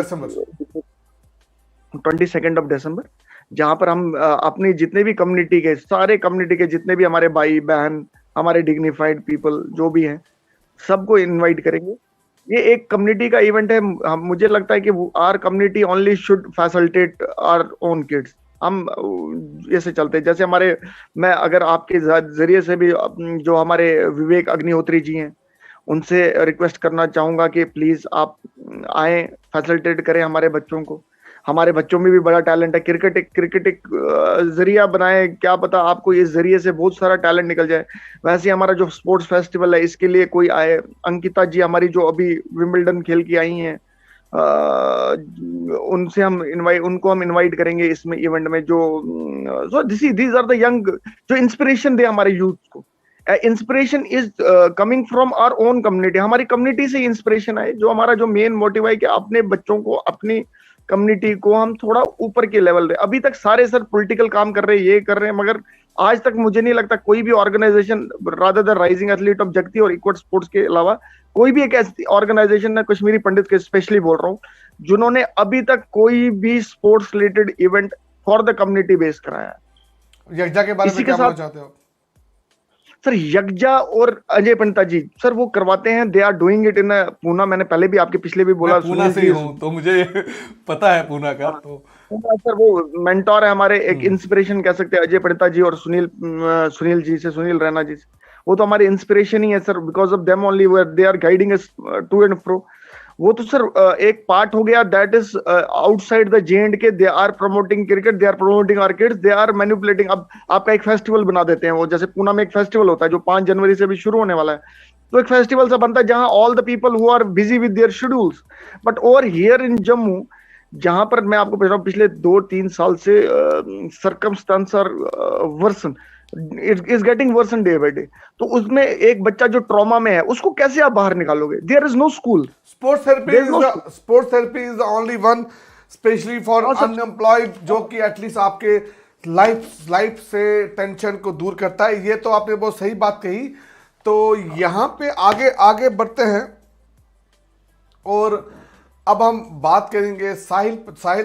दिसंबर, जहां पर हम अपनी जितने भी कम्युनिटी के, सारे कम्युनिटी के जितने भी हमारे भाई बहन, हमारे डिग्निफाइड पीपल जो भी हैं, सबको इनवाइट करेंगे। ये एक कम्युनिटी का इवेंट है। मुझे लगता है कि our community only should facilitate our own kids. हम ऐसे चलते हैं जैसे मैं अगर आपके जरिए से भी जो हमारे विवेक अग्निहोत्री जी हैं उनसे रिक्वेस्ट करना चाहूंगा कि प्लीज आप आए, फैसिलिटेट करें हमारे बच्चों को। हमारे बच्चों में भी बड़ा टैलेंट है। क्रिकेट एक जरिया बनाए, क्या पता आपको इस जरिए से बहुत सारा टैलेंट निकल जाए। वैसे हमारा जो स्पोर्ट्स फेस्टिवल है, इसके लिए कोई आए। अंकिता जी हमारी जो अभी विंबलडन खेल के आई हैं, उनको हम इनवाइट करेंगे इसमें इवेंट में, जो दीज आर द यंग जो इंस्पिरेशन दे हमारे यूथ को। Inspiration is coming from our own community. हमारी कम्युनिटी से इंस्पिरेशन आए। जो हमारा जो मेन मोटिव है कि अपने बच्चों को, अपनी कम्युनिटी को हम थोड़ा ऊपर के लेवल पे। अभी तक सारे सर पॉलिटिकल काम कर रहे हैं, ये कर रहे हैं, मगर आज तक मुझे नहीं लगता कोई भी organisation rather the rising athlete of Jagti और इक्वट स्पोर्ट्स के अलावा कोई भी एक ऐसी ऑर्गेनाइजेशन है, कश्मीरी पंडित के स्पेशली बोल रहा हूँ, जिन्होंने अभी तक कोई भी sports related event for the community base कराया है। यज्ञा के बारे में क्या बोलना चाहते हो सर? यज्ञा और अजय पंडिता जी सर वो करवाते हैं, they are doing it in Poona. मैंने पहले भी आपके पिछले भी बोला, पूना से ही हूं तो मुझे पता है पूना का। तो सर वो मेंटोर है हमारे, एक इंस्पिरेशन कह सकते हैं अजय पंडिता जी और सुनील जी से, सुनील रैना जी से। वो तो हमारे इंस्पिरेशन ही है sir. Because of them only they are guiding us to and fro. वो तो सर एक पार्ट हो गया, that is outside the J&K। They are promoting cricket, they are promoting our kids, they are manipulating. अब आपका एक festival बना देते हैं, वो जैसे पूना में एक फेस्टिवल होता है जो 5 जनवरी से भी शुरू होने वाला है। तो एक फेस्टिवल सा बनता है जहां all the people who are busy with their schedules. But over here in Jammu, जहां पर मैं आपको बता रहा हूं पिछले 2-3 साल से circumstances are worsen, is getting worsen day by day. तो उसमें एक बच्चा जो ट्रॉमा में है, उसको कैसे आप बाहर निकालोगे? There is no school. Sports therapy is the only one specially for unemployed, जो कि एटलीस्ट आपके लाइफ से टेंशन को दूर करता है। ये तो आपने बहुत सही बात कही। तो यहाँ पे आगे बढ़ते हैं और अब हम बात करेंगे साहिल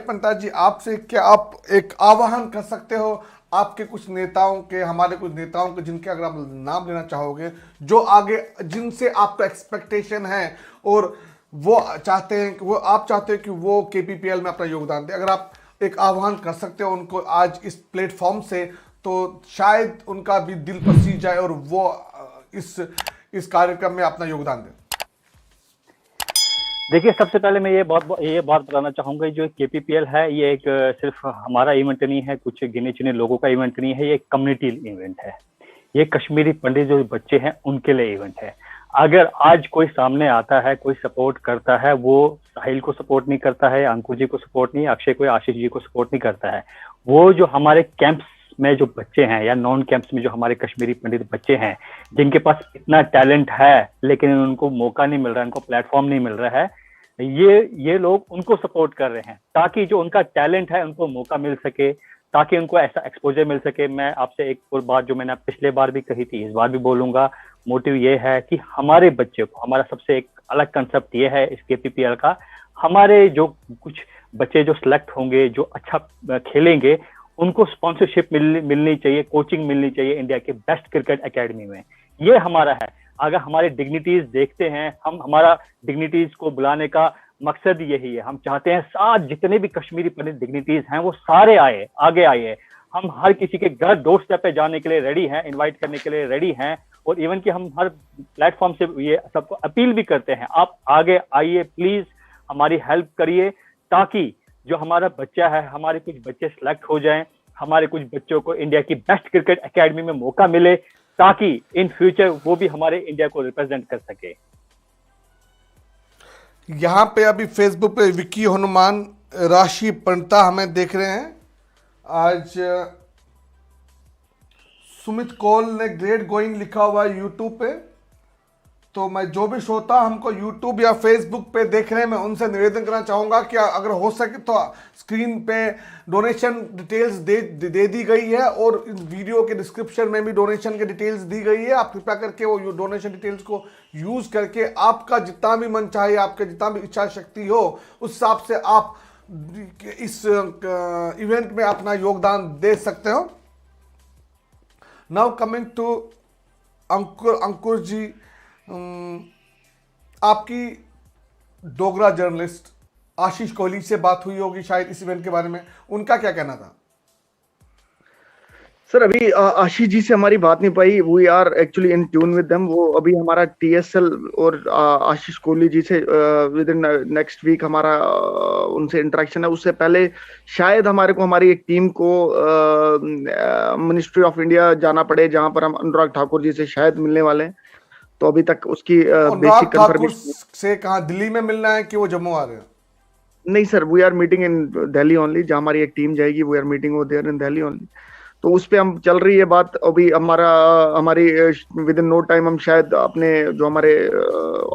पंडिता जी आपसे। क्या आप एक आह्वान कर सकते हो आपके कुछ नेताओं के, हमारे कुछ नेताओं के, जिनके अगर आप नाम लेना चाहोगे, जो आगे जिनसे आपका एक्सपेक्टेशन है और वो चाहते हैं कि वो आप चाहते हैं कि वो केपीपीएल में अपना योगदान दे। अगर आप एक आह्वान कर सकते हो उनको आज इस प्लेटफॉर्म से, तो शायद उनका भी दिल पसीज जाए और वो इस कार्यक्रम में अपना योगदान दें। देखिए, सबसे पहले मैं ये बात बताना चाहूंगा, जो केपीपीएल है ये एक सिर्फ हमारा इवेंट नहीं है, कुछ गिने चुने लोगों का इवेंट नहीं है, ये एक कम्युनिटी इवेंट है। ये कश्मीरी पंडित जो बच्चे हैं उनके लिए इवेंट है। अगर आज कोई सामने आता है, कोई सपोर्ट करता है, वो साहिल को सपोर्ट नहीं करता है, अंकुर जी को सपोर्ट नहीं, अक्षय को, आशीष जी को सपोर्ट नहीं करता है, वो जो हमारे कैंप्स में जो बच्चे हैं या नॉन कैंप्स में जो हमारे कश्मीरी पंडित बच्चे हैं, जिनके पास इतना टैलेंट है लेकिन उनको मौका नहीं मिल रहा है, उनको प्लेटफॉर्म नहीं मिल रहा है, ये लोग उनको सपोर्ट कर रहे हैं ताकि जो उनका टैलेंट है उनको मौका मिल सके, ताकि उनको ऐसा एक्सपोजर मिल सके। मैं आपसे एक और बात जो मैंने पिछले बार भी कही थी, इस बार भी बोलूंगा, मोटिव ये है कि हमारे बच्चे को, हमारा सबसे एक अलग कंसेप्ट ये है इस केपीपीएल का, हमारे जो कुछ बच्चे जो सिलेक्ट होंगे, जो अच्छा खेलेंगे, उनको स्पॉन्सरशिप मिलनी चाहिए, कोचिंग मिलनी चाहिए इंडिया के बेस्ट क्रिकेट एकेडमी में। ये हमारा है। अगर हमारे डिग्निटीज देखते हैं, हमारा डिग्निटीज को बुलाने का मकसद यही है। हम चाहते हैं साथ जितने भी कश्मीरी पंडित डिग्निटीज हैं वो सारे आगे आए। हम हर किसी के घर डोर स्टेप पे जाने के लिए रेडी हैं, इनवाइट करने के लिए रेडी हैं, और इवन कि हम हर प्लेटफॉर्म से ये सबको अपील भी करते हैं, आप आगे आइए, प्लीज हमारी हेल्प करिए, ताकि जो हमारा बच्चा है, हमारे कुछ बच्चे सिलेक्ट हो जाएं, हमारे कुछ बच्चों को इंडिया की बेस्ट क्रिकेट एकेडमी में मौका मिले, ताकि इन फ्यूचर वो भी हमारे इंडिया को रिप्रेजेंट कर सके। यहाँ पे अभी फेसबुक पे विक्की हनुमान राशि पंडिता हमें देख रहे हैं। आज सुमित कौल ने ग्रेट गोइंग लिखा हुआ है यूट्यूब पे। तो मैं जो भी श्रोता हमको यूट्यूब या फेसबुक पे देख रहे हैं, मैं उनसे निवेदन करना चाहूँगा कि अगर हो सके तो स्क्रीन पे डोनेशन डिटेल्स दे दी गई है, और इस वीडियो के डिस्क्रिप्शन में भी डोनेशन के डिटेल्स दी गई है। आप कृपया करके वो डोनेशन डिटेल्स को यूज़ करके आपका जितना भी मन चाहे, आपके जितना भी इच्छा शक्ति हो, उस हिसाब से आप इस इवेंट में अपना योगदान दे सकते हो। नाउ कमिंग टू अंकुर जी, आपकी डोगरा जर्नलिस्ट आशीष कोहली से बात हुई होगी शायद इस इवेंट के बारे में, उनका क्या कहना था? सर अभी आशीष जी से हमारी बात नहीं पाई। We are actually in tune with them. वो अभी हमारा टीएसएल और आशीष कोहली जी से विद इन नेक्स्ट वीक हमारा उनसे इंटरेक्शन है। उससे पहले शायद हमारे को हमारी एक टीम को मिनिस्ट्री ऑफ इंडिया जाना पड़े, जहां पर हम अनुराग ठाकुर जी से शायद मिलने वाले हैं। तो अभी तक उसकी बेसिक कंफर्मेशन से कहाँ, दिल्ली में मिलना है कि वो जम्मू आ रहे हैं? नहीं sir, we are meeting in Delhi only. जहां हमारी एक टीम जाएगी, we are meeting over there in Delhi only. तो उस पे हम चल रही है बात। अभी हमारी विद इन नो टाइम हम शायद अपने जो हमारे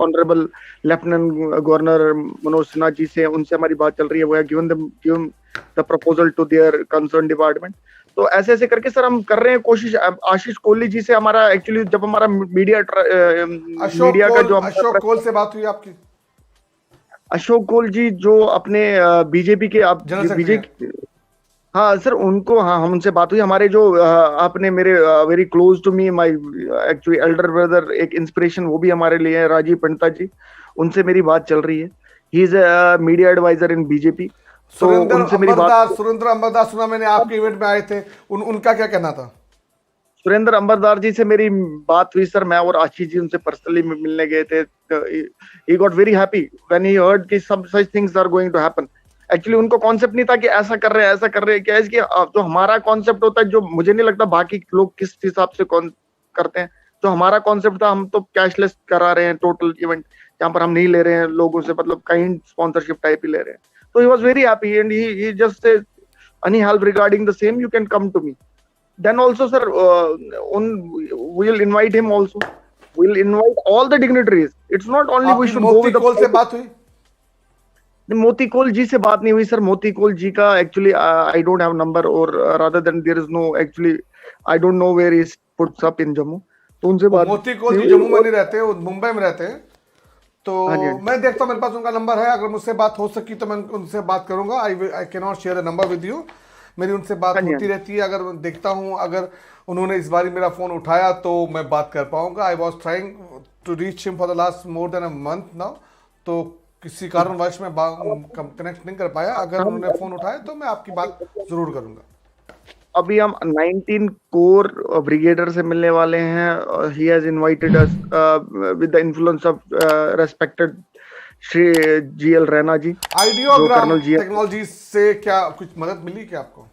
honourable lieutenant governor Manoj Sinha ji से, उनसे हमारी बात चल रही है। We are given the proposal to their concern department. तो ऐसे ऐसे करके सर हम कर रहे हैं कोशिश। आशीष कोहली जी से हमारा एक्चुअली जब हमारा मीडिया का जो अशोक कोल से बात हुई आपकी? अशोक कोल जी जो अपने बीजेपी के बीजेपी, हाँ सर उनको, हाँ हम उनसे बात हुई। हमारे जो आपने मेरे very close to me, my actually elder brother, एक इंस्पिरेशन वो भी हमारे लिए है, राजीव पंडिता जी, उनसे मेरी बात चल रही है। He is a media advisor in BJP. Surendra Ambardas सुना मैंने आपके इवेंट में आए थे, उनका क्या कहना था? सुरेंद्र अंबरदार जी से मेरी बात हुई सर। मैं और आशीष जी उनसे पर्सनली मिलने गए थे। He got very happy when he heard कि सब such things are going to happen. Actually उनको कॉन्सेप्ट नहीं था कि ऐसा कर रहे हैं क्या, इसकी जो हमारा कॉन्सेप्ट होता है, जो मुझे नहीं लगता बाकी लोग किस हिसाब से करते हैं। जो हमारा कॉन्सेप्ट था, हम तो कैशलेस करा रहे हैं टोटल इवेंट, जहाँ पर हम नहीं ले रहे हैं लोगों से, मतलब काइंड स्पॉन्सरशिप टाइप ही ले रहे हैं। So he was very happy and he just said, any help regarding the same, you can come to me. Then also sir, we'll invite him also. We'll invite all the dignitaries. It's not only we should go with the... मोती कोल से बात हुई? मोती कोल जी से बात नहीं हुई sir. मोती कोल जी का actually I don't have number, or rather than there is no, actually I don't know where he puts up in Jammu. तो उनसे बात, मोती कोल जी जम्मू में नहीं रहते, वो मुंबई में रहते हैं। तो मैं देखता हूँ, मेरे पास उनका नंबर है, अगर मुझसे बात हो सकी तो मैं उनसे बात करूंगा। I can not share the number with you. मेरी उनसे बात होती रहती है। अगर देखता हूँ अगर उन्होंने इस बार मेरा फोन उठाया तो मैं बात कर पाऊंगा। I was trying to reach him for the last more than a month now. तो किसी कारणवश मैं कनेक्ट नहीं कर पाया। अगर उन्होंने फोन उठाया तो मैं आपकी बात जरूर करूंगा। अभी हम 19 कोर ब्रिगेडर से मिलने वाले हैं। He has invited us with the influence of respected Shri GL Raina ji. Ideogram technology से क्या कुछ मदद मिली क्या आपको?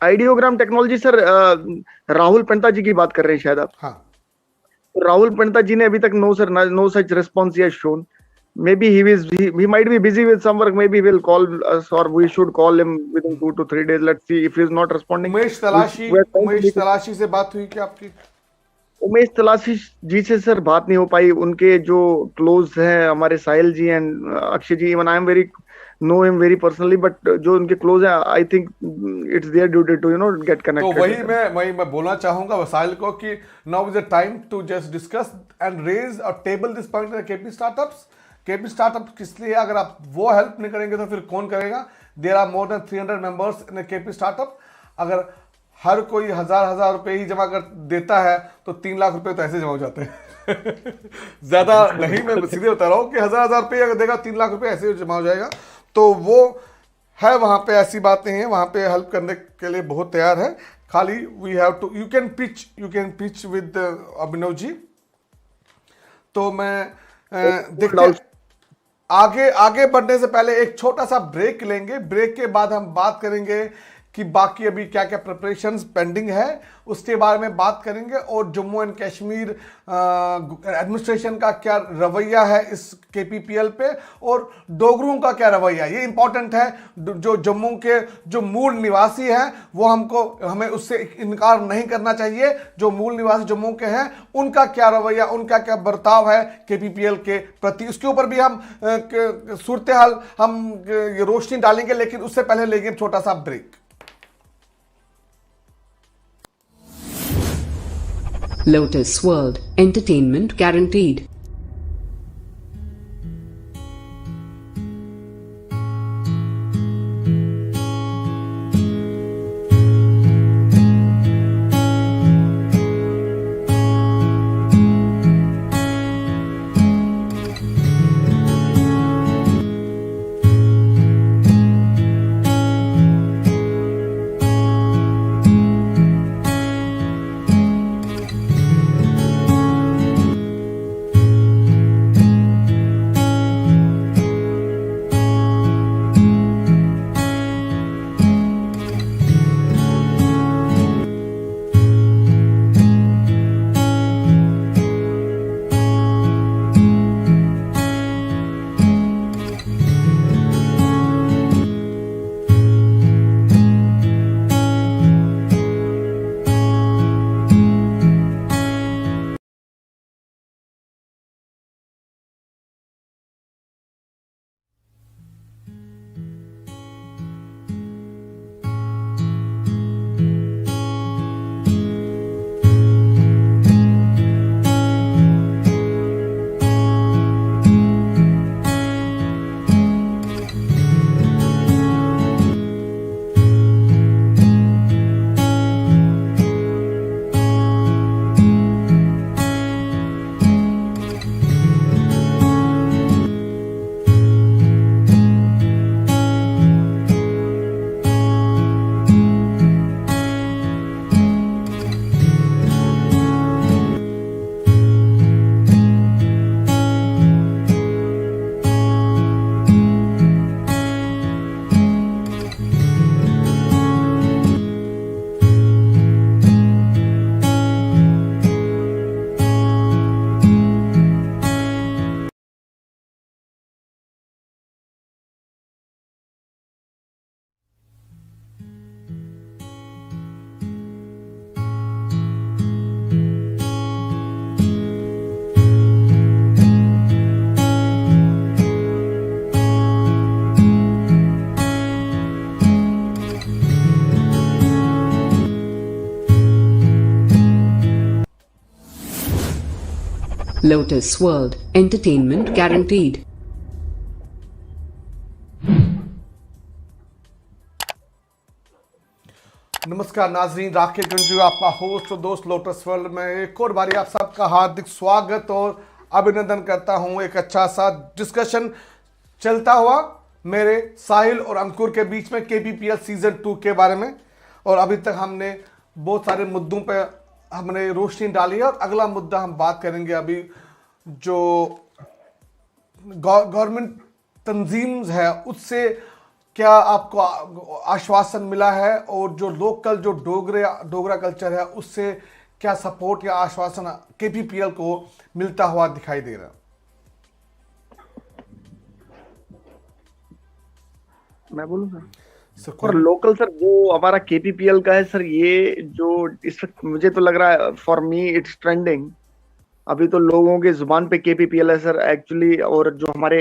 Ideogram technology sir, Rahul Panta ji की बात कर रहे हैं शायद आप। हाँ, राहुल पंता जी ने अभी तक no such response he has shown. Maybe he might be busy with some work. Maybe we'll call us, or we should call him within 2 to 3 days. Let's see if he's not responding. Umesh तलाशी से बात हुई क्या आपकी? उमेश तलाशी जी से sir बात नहीं हो पाई। उनके जो क्लोज हैं हमारे Sahil ji and Akshay ji, even I am very know him very personally, but जो उनके क्लोज हैं I think it's their duty to get connected. तो वही मैं बोलना चाहूंगा वसाइल को कि now is the time to just discuss and raise और table this point in KP startups. KP startup किस लिए? अगर आप वो हेल्प नहीं करेंगे तो फिर कौन करेगा? There are more than 300 members in KP startup. अगर हर कोई हजार रुपए ही जमा कर देता है तो 3 लाख रुपए तो ऐसे जमा हो जाते हैं। ज्यादा नहीं, मैं सीधे बता रहा हूँ कि हजार रुपये अगर देगा 3 लाख रुपए ऐसे जमा हो जाएगा। तो वो है वहां पे, ऐसी बातें हैं वहां पे, हेल्प करने के लिए बहुत तैयार है। खाली we have to you can pitch with Abhinav ji. तो मैं देखते आगे बढ़ने से पहले एक छोटा सा ब्रेक लेंगे। ब्रेक के बाद हम बात करेंगे कि बाकी अभी क्या क्या प्रिपरेशंस पेंडिंग है, उसके बारे में बात करेंगे। और जम्मू एंड कश्मीर एडमिनिस्ट्रेशन का क्या रवैया है इस केपीपीएल पे, और डोगरों का क्या रवैया, ये इंपॉर्टेंट है। जो जम्मू के जो मूल निवासी हैं वो हमें उससे इनकार नहीं करना चाहिए। जो मूल निवासी जम्मू के हैं उनका क्या रवैया, उनका क्या बर्ताव है केपीपीएल के प्रति, उसके ऊपर भी हम सूरत हाल हम रोशनी डालेंगे। लेकिन उससे पहले लेंगे छोटा सा break. Lotus World, entertainment guaranteed. Lotus World, entertainment guaranteed. नमस्कार नाजरीन, राकेश गंजू आपका होस्ट और दोस्त लोटस वर्ल्ड में एक और बारी आप सबका हार्दिक स्वागत। और अभिनंदन करता हूं। एक अच्छा सा डिस्कशन चलता हुआ मेरे साहिल और अंकुर के बीच में केपीपीएल सीजन 2 के बारे में, और अभी तक हमने बहुत सारे मुद्दों पे हमने रोशनी डाली है। और अगला मुद्दा हम बात करेंगे अभी जो गवर्नमेंट तंजीम्स है उससे क्या आपको आश्वासन मिला है, और जो लोकल जो डोगरा कल्चर है उससे क्या सपोर्ट या आश्वासन केपीपीएल को मिलता हुआ दिखाई दे रहा है? मैं बोलूँ सर लोकल सर वो हमारा केपीपीएल का है सर, ये जो इस वक्त मुझे तो लग रहा है फॉर मी इट्स ट्रेंडिंग। अभी तो लोगों के जुबान पे केपीपीएल है सर एक्चुअली। और जो हमारे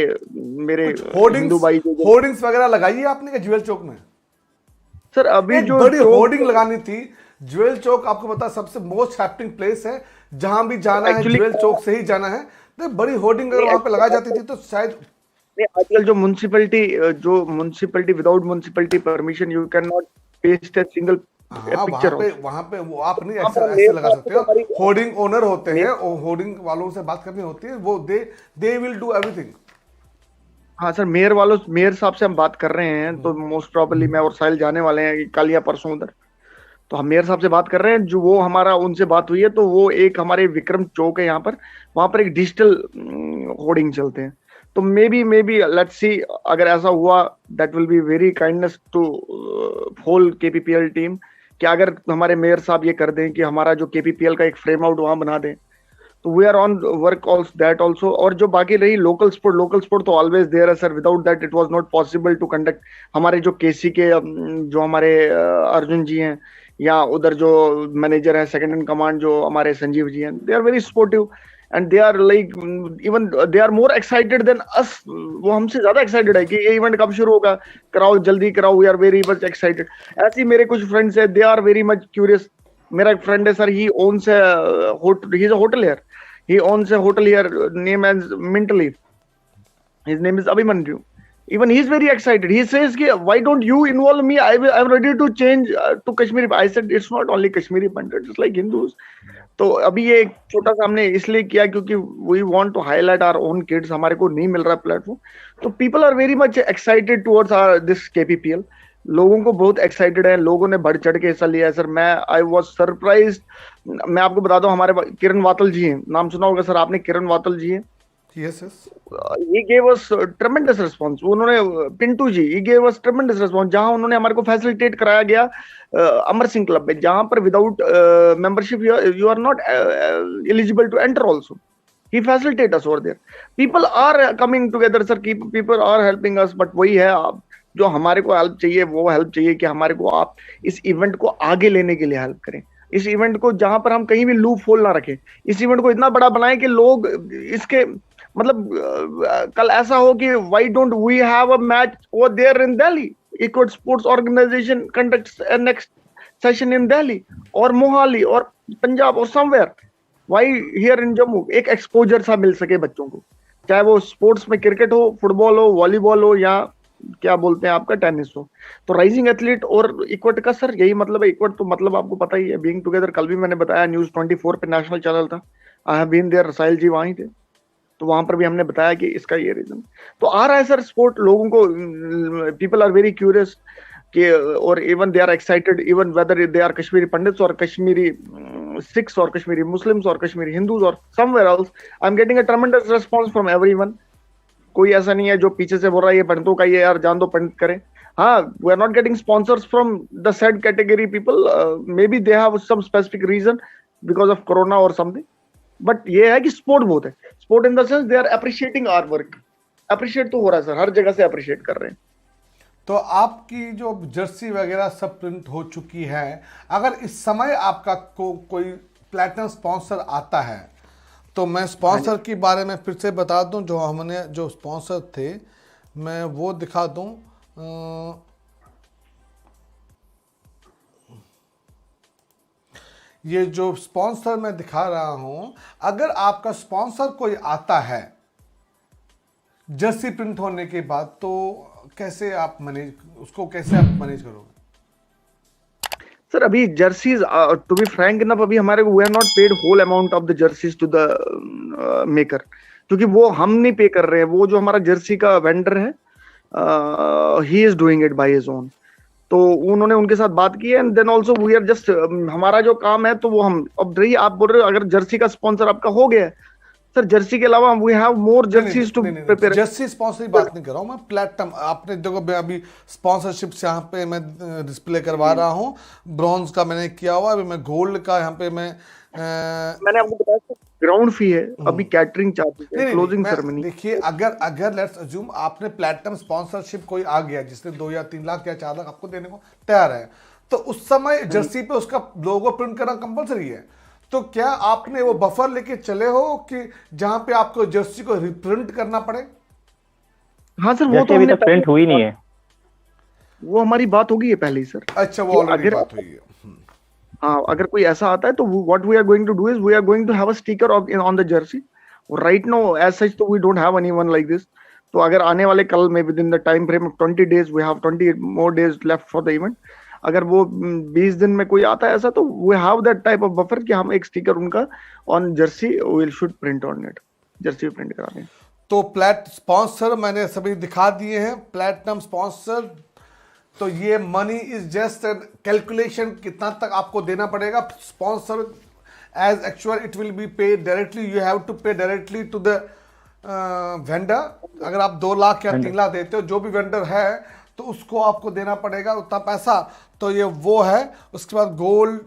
मेरे हिंदू भाई होर्डिंग्स वगैरह लगाई है आपने ज्वेल चौक में? सर अभी जो बड़ी होर्डिंग लगानी थी ज्वेल चौक, आपको पता सबसे मोस्ट हैपनिंग प्लेस है, जहां भी जाना है ज्वेल चौक से ही जाना है। तो बड़ी होर्डिंग अगर वहां पे लगाई जाती थी तो शायद आजकल जो municipality without municipality permission you can not paste a single picture. वहां पे वो आप नहीं ऐसे लगा सकते हो। होर्डिंग ओनर होते हैं और होर्डिंग वालों से बात करनी होती है, वो दे विल डू एवरीथिंग। हाँ सर मेयर साहब से हम बात कर रहे हैं, तो मोस्ट प्रोबेबली मैं और साहिल जाने वाले हैं कल या परसों उधर। तो हम मेयर साहब से बात कर रहे हैं, जो वो हमारा उनसे बात हुई है, तो वो एक हमारे विक्रम चौक है यहाँ पर, वहां पर एक डिजिटल होर्डिंग चलते हैं। तो मे बी लेट्स सी, अगर ऐसा हुआ that will be very kindness to whole KPPL team कि अगर हमारे मेयर साहब ये कर दें कि हमारा जो केपीपीएल का एक फ्रेम आउट वहां बना दें, तो we are on work also that also. और जो बाकी रही लोकल स्पोर्ट तो ऑलवेज देयर है sir, without that it was not possible to conduct. हमारे जो केसी के जो हमारे अर्जुन जी हैं, या उधर जो मैनेजर है सेकंड इन कमांड जो हमारे संजीव जी हैं, they are very supportive and they are like even they are more excited than us. वो हमसे ज्यादा एक्साइटेड है कि ये इवेंट कब शुरू होगा, कराओ जल्दी कराओ, we are very much excited. ऐसे ही मेरे कुछ फ्रेंड्स है, they are very much curious. मेरा एक फ्रेंड है sir, he owns he is a hotel here, he owns a hotel here name as Mint Leaf. His name is Abhimanyu. Even he is very excited. He says why don't you involve me, I'm ready to change to Kashmiri. I said it's not only Kashmiri Pandit, it's like Hindus. तो अभी ये एक छोटा सा हमने इसलिए किया क्योंकि we want to highlight our own kids, हमारे को नहीं मिल रहा प्लेटफॉर्म। तो people are very much excited towards this KPPL. लोगों को बहुत एक्साइटेड है, लोगों ने बढ़ चढ़ के हिस्सा लिया है सर। मैं आई वाज सरप्राइज्ड। मैं आपको बता दूं, हमारे किरण वातल जी हैं, नाम सुना होगा सर आपने, किरण वातल जी हैं। Yes. He gave us tremendous response. उन्होंने Pintu ji, he gave us tremendous response। जहां उन्होंने हमारे को फैसिलिटेट कराया गया अमर सिंह क्लब में, जहां पर without membership you are not eligible to enter also. He facilitate us over there. People are coming together sir, people are helping us। But वही है, आप जो हमारे को हेल्प चाहिए वो हेल्प चाहिए कि हमारे को आप इस इवेंट को आगे लेने के लिए हेल्प करें। इस इवेंट को जहां पर हम कहीं भी लूप होल ना रखें, इस इवेंट को इतना बड़ा बनाएं कि लोग इसके मतलब कल ऐसा हो कि why don't we have a match over there in Delhi, equate sports organisation conducts a next session in Delhi और मोहाली और पंजाब और somewhere, why here in Jammu. एक एक्सपोजर सा मिल सके बच्चों को, चाहे वो स्पोर्ट्स में क्रिकेट हो, फुटबॉल हो, वॉलीबॉल हो, या क्या बोलते हैं आपका टेनिस हो। तो राइजिंग एथलीट और इक्वट का सर यही मतलब है। इक्वट तो मतलब आपको पता ही है, बीइंग टुगेदर। कल भी मैंने बताया न्यूज 24 पे नेशनल चैनल था, आई हैव बीन देयर, साहिल जी वहीं थे, तो वहां पर भी हमने बताया कि इसका ये रीजन तो आ रहा है सर। स्पोर्ट लोगों को, पीपल आर वेरी क्यूरियस कि, और even they are excited, even whether they are Kashmiri Pandits और कश्मीरी सिख्स और कश्मीरी मुस्लिम्स और कश्मीरी हिंदूज और somewhere else. I am getting a tremendous response from everyone. कोई ऐसा नहीं है जो पीछे से बोल रहा है ये पंडितों का, ये यार जान दो पंडित करें। हाँ, we are not getting sponsors from the said category people, may be they have some specific reason because of corona और समथिंग। बट ये है कि स्पोर्ट बहुत है, support in the sense they are appreciating our work. Appreciate तो हो रहा है सर, हर जगह से अप्रिशिएट कर रहे हैं। तो आपकी जो जर्सी वगैरह सब प्रिंट हो चुकी है, अगर इस समय आपका कोई प्लैटिनम स्पॉन्सर आता है, तो मैं स्पॉन्सर के बारे में फिर से बता दूं, जो हमने जो स्पॉन्सर थे मैं वो दिखा दूं। ये जो स्पॉन्सर मैं दिखा रहा हूं, अगर आपका स्पॉन्सर कोई आता है जर्सी प्रिंट होने के बाद, तो कैसे आप मैनेज उसको कैसे आप मैनेज करोगे? सर अभी jerseys to be frank enough अभी हमारे we have not paid whole amount of the jerseys to the maker, क्योंकि वो हम नहीं पे कर रहे हैं, वो जो हमारा जर्सी का वेंडर है he is doing it by his own. तो उन्होंने उनके साथ बात की है and then also we are just हमारा जो काम है तो वो हम अब रही आप बोल रहे हो अगर जर्सी का स्पॉन्सर आपका हो गया है, सर जर्सी के अलावा we have more jerseys to prepare. Jersey sponsor की बात नहीं कर रहा हूं मैं, प्लेटिनम आपने देखो अभी स्पॉन्सरशिप्स यहाँ पे मैं डिस्प्ले करवा रहा हूँ, ब्रॉन्ज का मैंने किया हुआ, अभी मैं गोल्ड का यहाँ पे मैंने आपको बताया ग्राउंड फी है, अभी कैटरिंग चार्जेस है, क्लोजिंग सेरेमनी। देखिए अगर लेट्स अज्यूम आपने प्लेटिनम स्पॉन्सरशिप कोई आ गया जिसने 2 या 3 लाख या 4 लाख आपको देने को तैयार है, तो उस समय जर्सी पे उसका लोगो प्रिंट करना कंपलसरी है। तो क्या आपने वो बफर लेके चले हो कि जहां पे आपको जर्सी को रिप्रिंट करना पड़े? हाँ सर, वो तो अभी तक प्रिंट हुई नहीं है, वो हमारी बात होगी है पहले ही सर। अच्छा, वो ऑलरेडी बात हुई है। हाँ, अगर कोई ऐसा आता है तो what we are going to do is we are going to have a sticker on the jersey. Right now as such तो we don't have anyone like this. तो अगर आने वाले कल में within the time frame of 20 days we have 20 more days left for the event, अगर वो 20 दिन में कोई आता है ऐसा तो we have that type of buffer कि हम एक स्टिकर उनका on jersey will should print on it, jersey print करा दें। तो प्लेट स्पॉन्सर मैंने सभी दिखा दिए हैं, प्लेटिनम स्पॉन्सर। तो ये मनी इज जस्ट कैलकुलेशन, कितना तक आपको देना पड़ेगा sponsor as actual it will be paid directly, you have to pay directly to the vendor. अगर आप 2 लाख या 3 लाख देते हो जो भी वेंडर है तो उसको आपको देना पड़ेगा उतना पैसा। तो ये वो है। उसके बाद गोल्ड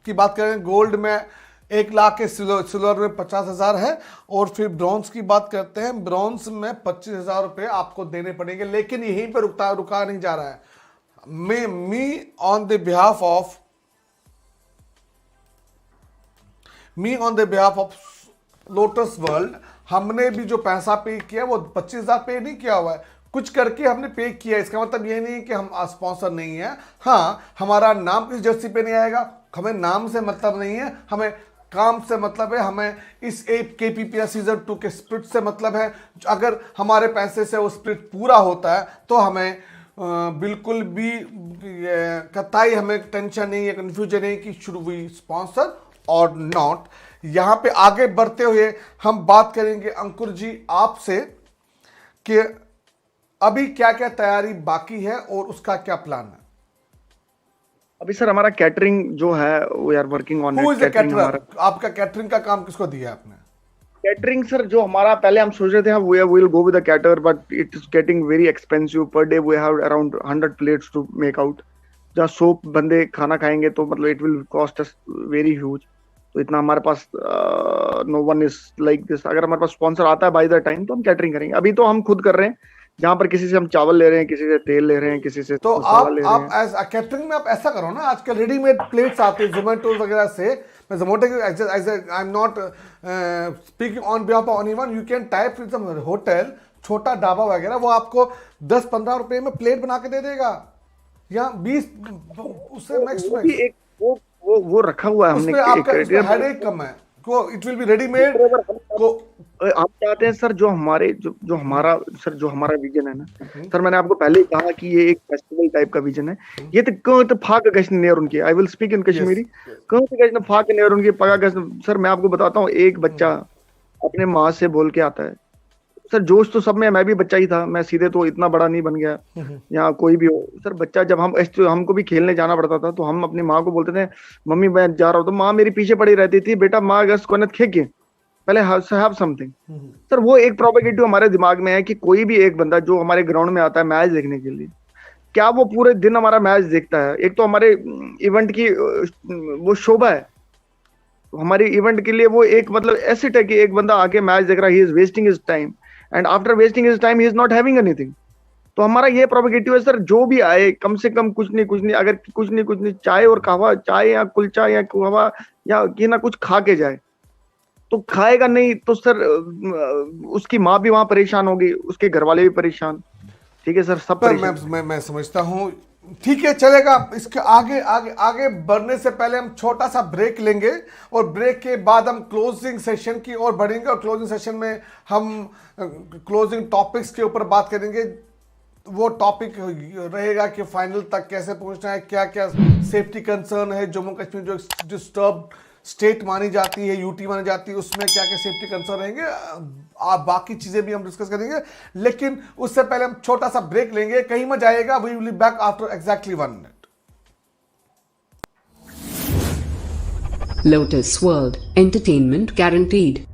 की बात करें, गोल्ड में 1 लाख के, सिल्वर में 50,000 है, और फिर ब्रॉन्ज की बात करते हैं, ब्रॉन्ज में 25,000 रुपये आपको देने पड़ेंगे। लेकिन यहीं पर रुका नहीं जा रहा है। Me on the behalf of lotus world, हमने भी जो पैसा पे किया वो 25,000 पे नहीं किया हुआ है, कुछ करके हमने पे किया। इसका मतलब ये नहीं कि हम स्पॉन्सर नहीं है। हाँ, हमारा नाम इस जर्सी पे नहीं आएगा, हमें नाम से मतलब नहीं है, हमें काम से मतलब है, हमें इस KPPL सीजन 2 के स्प्रिट से मतलब है। अगर हमारे पैसे से वो स्प्रिट पूरा होता है तो हमें बिल्कुल भी कतई हमें टेंशन नहीं है, कन्फ्यूजन नहीं कि शुड वी स्पॉन्सर और नॉट। यहाँ पे आगे बढ़ते हुए हम बात करेंगे अंकुर जी आपसे कि अभी क्या क्या तैयारी बाकी है और उसका क्या प्लान है। अभी सर हमारा कैटरिंग जो है we are working on it. Catering, आपका कैटरिंग का काम किसको दिया है आपने? कैटरिंग सर जो हमारा पहले हम सोच रहे थे we will go with the cater, but it is getting very expensive. Per day we have around 100 plates to make out. जहाँ 100 बंदे खाना खाएंगे तो मतलब it will cost us very huge. तो इतना हमारे पास no one is like this. अगर हमारे पास स्पॉन्सर आता है बाय द टाइम तो हम कैटरिंग करेंगे। अभी तो हम खुद कर रहे हैं, जहाँ पर किसी से हम चावल ले रहे हैं, किसी से तेल ले रहे हैं, किसी से तो आप एज कैटरिंग में आप ऐसा करो ना, आजकल रेडीमेड प्लेट्स आते हैं जोमेटो वगैरह से। मैं Zomato I am not speaking on behalf of anyone, you can type with some hotel, छोटा ढाबा वगैरह, वो आपको 10-15 रुपए में प्लेट बना के दे देगा, या 20 उससे मैक्स वो रखा हुआ है हमने। आपका हेडेक कम है, इट विल बी रेडीमेड। आप चाहते हैं सर जो हमारा विजन है ना सर, मैंने आपको पहले ही कहा कि ये एक फेस्टिवल टाइप का विजन है। ये तो फाक गश्त नेर उनकी, I will speak in Kashmiri, गश्त फाक नेर उनकी पगा गश्त। सर मैं आपको बताता हूँ, एक बच्चा अपने माँ से बोल के आता है सर, जोश तो सब में, मैं भी बच्चा ही था, मैं सीधे तो इतना बड़ा नहीं बन गया या कोई भी हो। सर बच्चा जब हमको भी खेलने जाना पड़ता था तो हम अपनी माँ को बोलते थे मम्मी मैं जा रहा हूँ, तो माँ मेरी पीछे पड़ी रहती थी, बेटा माँ अगस्त को खेके पहले हैव समथिंग। सर वो एक प्रोपेगेटिव हमारे दिमाग में है कि कोई भी एक बंदा जो हमारे ग्राउंड में आता है मैच देखने के लिए, क्या वो पूरे दिन हमारा मैच देखता है? एक तो हमारे इवेंट की वो शोभा है, हमारे इवेंट के लिए वो एक मतलब एसेट है कि एक बंदा आके मैच देख रहा है, he is wasting his time and after wasting his time he is not having anything. तो हमारा ये प्रोपेगेटिव है सर, जो भी आए कम से कम कुछ नहीं, अगर कुछ नहीं चाय और कहवा, चाय या कुलचा या कहवा या कि ना कुछ खा के जाए। तो खाएगा नहीं तो सर उसकी माँ भी वहां परेशान होगी, उसके घर वाले भी परेशान। ठीक है सर, सब मैं समझता हूँ, ठीक है चलेगा। इसके आगे आगे आगे बढ़ने से पहले हम छोटा सा ब्रेक लेंगे और ब्रेक के बाद हम क्लोजिंग सेशन की ओर बढ़ेंगे और क्लोजिंग सेशन में हम क्लोजिंग टॉपिक्स के ऊपर बात करेंगे। वो टॉपिक रहेगा कि फाइनल तक कैसे पहुंचना है, क्या क्या सेफ्टी कंसर्न है, जम्मू कश्मीर जो डिस्टर्ब स्टेट मानी जाती है, यूटी मानी जाती है, उसमें क्या क्या सेफ्टी कंसर्न रहेंगे, आप बाकी चीजें भी हम डिस्कस करेंगे। लेकिन उससे पहले हम छोटा सा ब्रेक लेंगे, कहीं मत जाइएगा, we will be back after exactly 1 minute. Lotus World Entertainment guaranteed.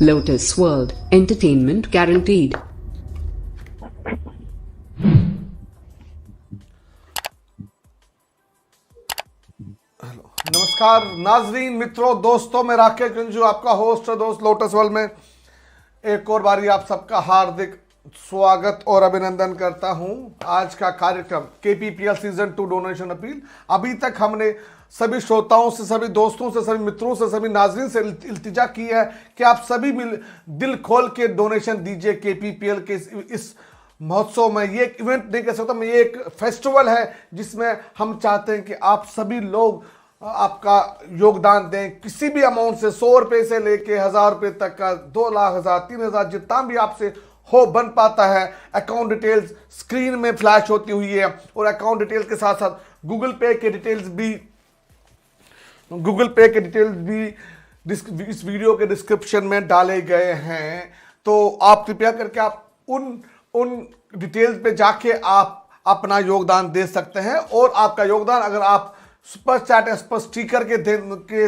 Lotus World Entertainment guaranteed. नमस्कार नाजरीन, मित्रों, दोस्तों, मैं राकेश गंजू, आपका होस्ट और दोस्त लोटस वर्ल्ड में एक और बारी आप सबका हार्दिक स्वागत और अभिनंदन करता हूं। आज का कार्यक्रम केपीपीएल सीजन 2 डोनेशन अपील। अभी तक हमने सभी श्रोताओं से, सभी दोस्तों से, सभी मित्रों से, सभी नाजरीन से इल्तिजा की है कि आप सभी दिल खोल के डोनेशन दीजिए केपीपीएल के इस महोत्सव में। ये एक इवेंट नहीं कह सकता मैं, ये एक फेस्टिवल है जिसमें हम चाहते हैं कि आप सभी लोग आपका योगदान दें, किसी भी अमाउंट से, 100 रुपए से लेके 1000 रुपए तक का, 2 लाख, 1000, 3000, जितना भी आपसे हो बन पाता है। अकाउंट डिटेल्स स्क्रीन में फ्लैश होती हुई है और अकाउंट डिटेल्स के साथ साथ गूगल पे के डिटेल्स भी इस वीडियो के डिस्क्रिप्शन में डाले गए हैं। तो आप कृपया करके आप उन डिटेल्स पे जाके आप अपना योगदान दे सकते हैं। और आपका योगदान अगर आप सुपर चैट या सुपर स्टिकर के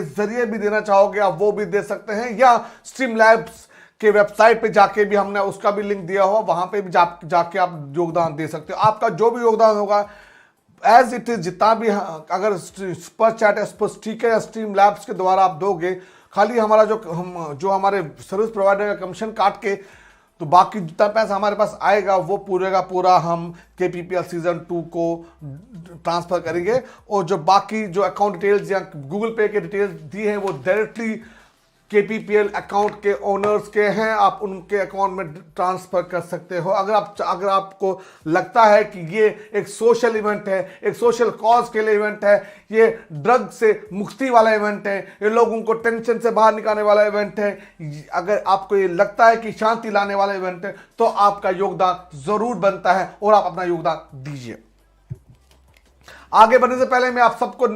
जरिए भी देना चाहोगे, आप वो भी दे सकते हैं, या स्ट्रीम लैब्स के वेबसाइट पे जाके भी, हमने उसका भी लिंक दिया हुआ, वहां पे भी जाके आप योगदान दे सकते हो। आपका जो भी योगदान होगा एज इट इज, जितना भी, अगर सुपर चैट या सुपर स्टिकर या स्ट्रीम लैब्स के द्वारा आप दोगे, खाली हमारा जो हमारे सर्विस प्रोवाइडर का कमीशन काट के, तो बाकी जितना पैसा हमारे पास आएगा वो पूरे का पूरा हम KPPL सीजन 2 को ट्रांसफर करेंगे। और जो बाकी जो अकाउंट डिटेल्स या गूगल पे के डिटेल्स दी हैं वो डायरेक्टली KPPL अकाउंट के ओनर्स के हैं, आप उनके अकाउंट में ट्रांसफर कर सकते हो। अगर आपको लगता है कि ये एक सोशल इवेंट है, एक सोशल कॉज के लिए इवेंट है, ये ड्रग से मुक्ति वाला इवेंट है, ये लोगों को टेंशन से बाहर निकालने वाला इवेंट है, अगर आपको ये लगता है कि शांति लाने वाला इवेंट है, तो आपका योगदान जरूर बनता है और आप अपना योगदान दीजिए। आगे बढ़ने से पहले मैं आप सबको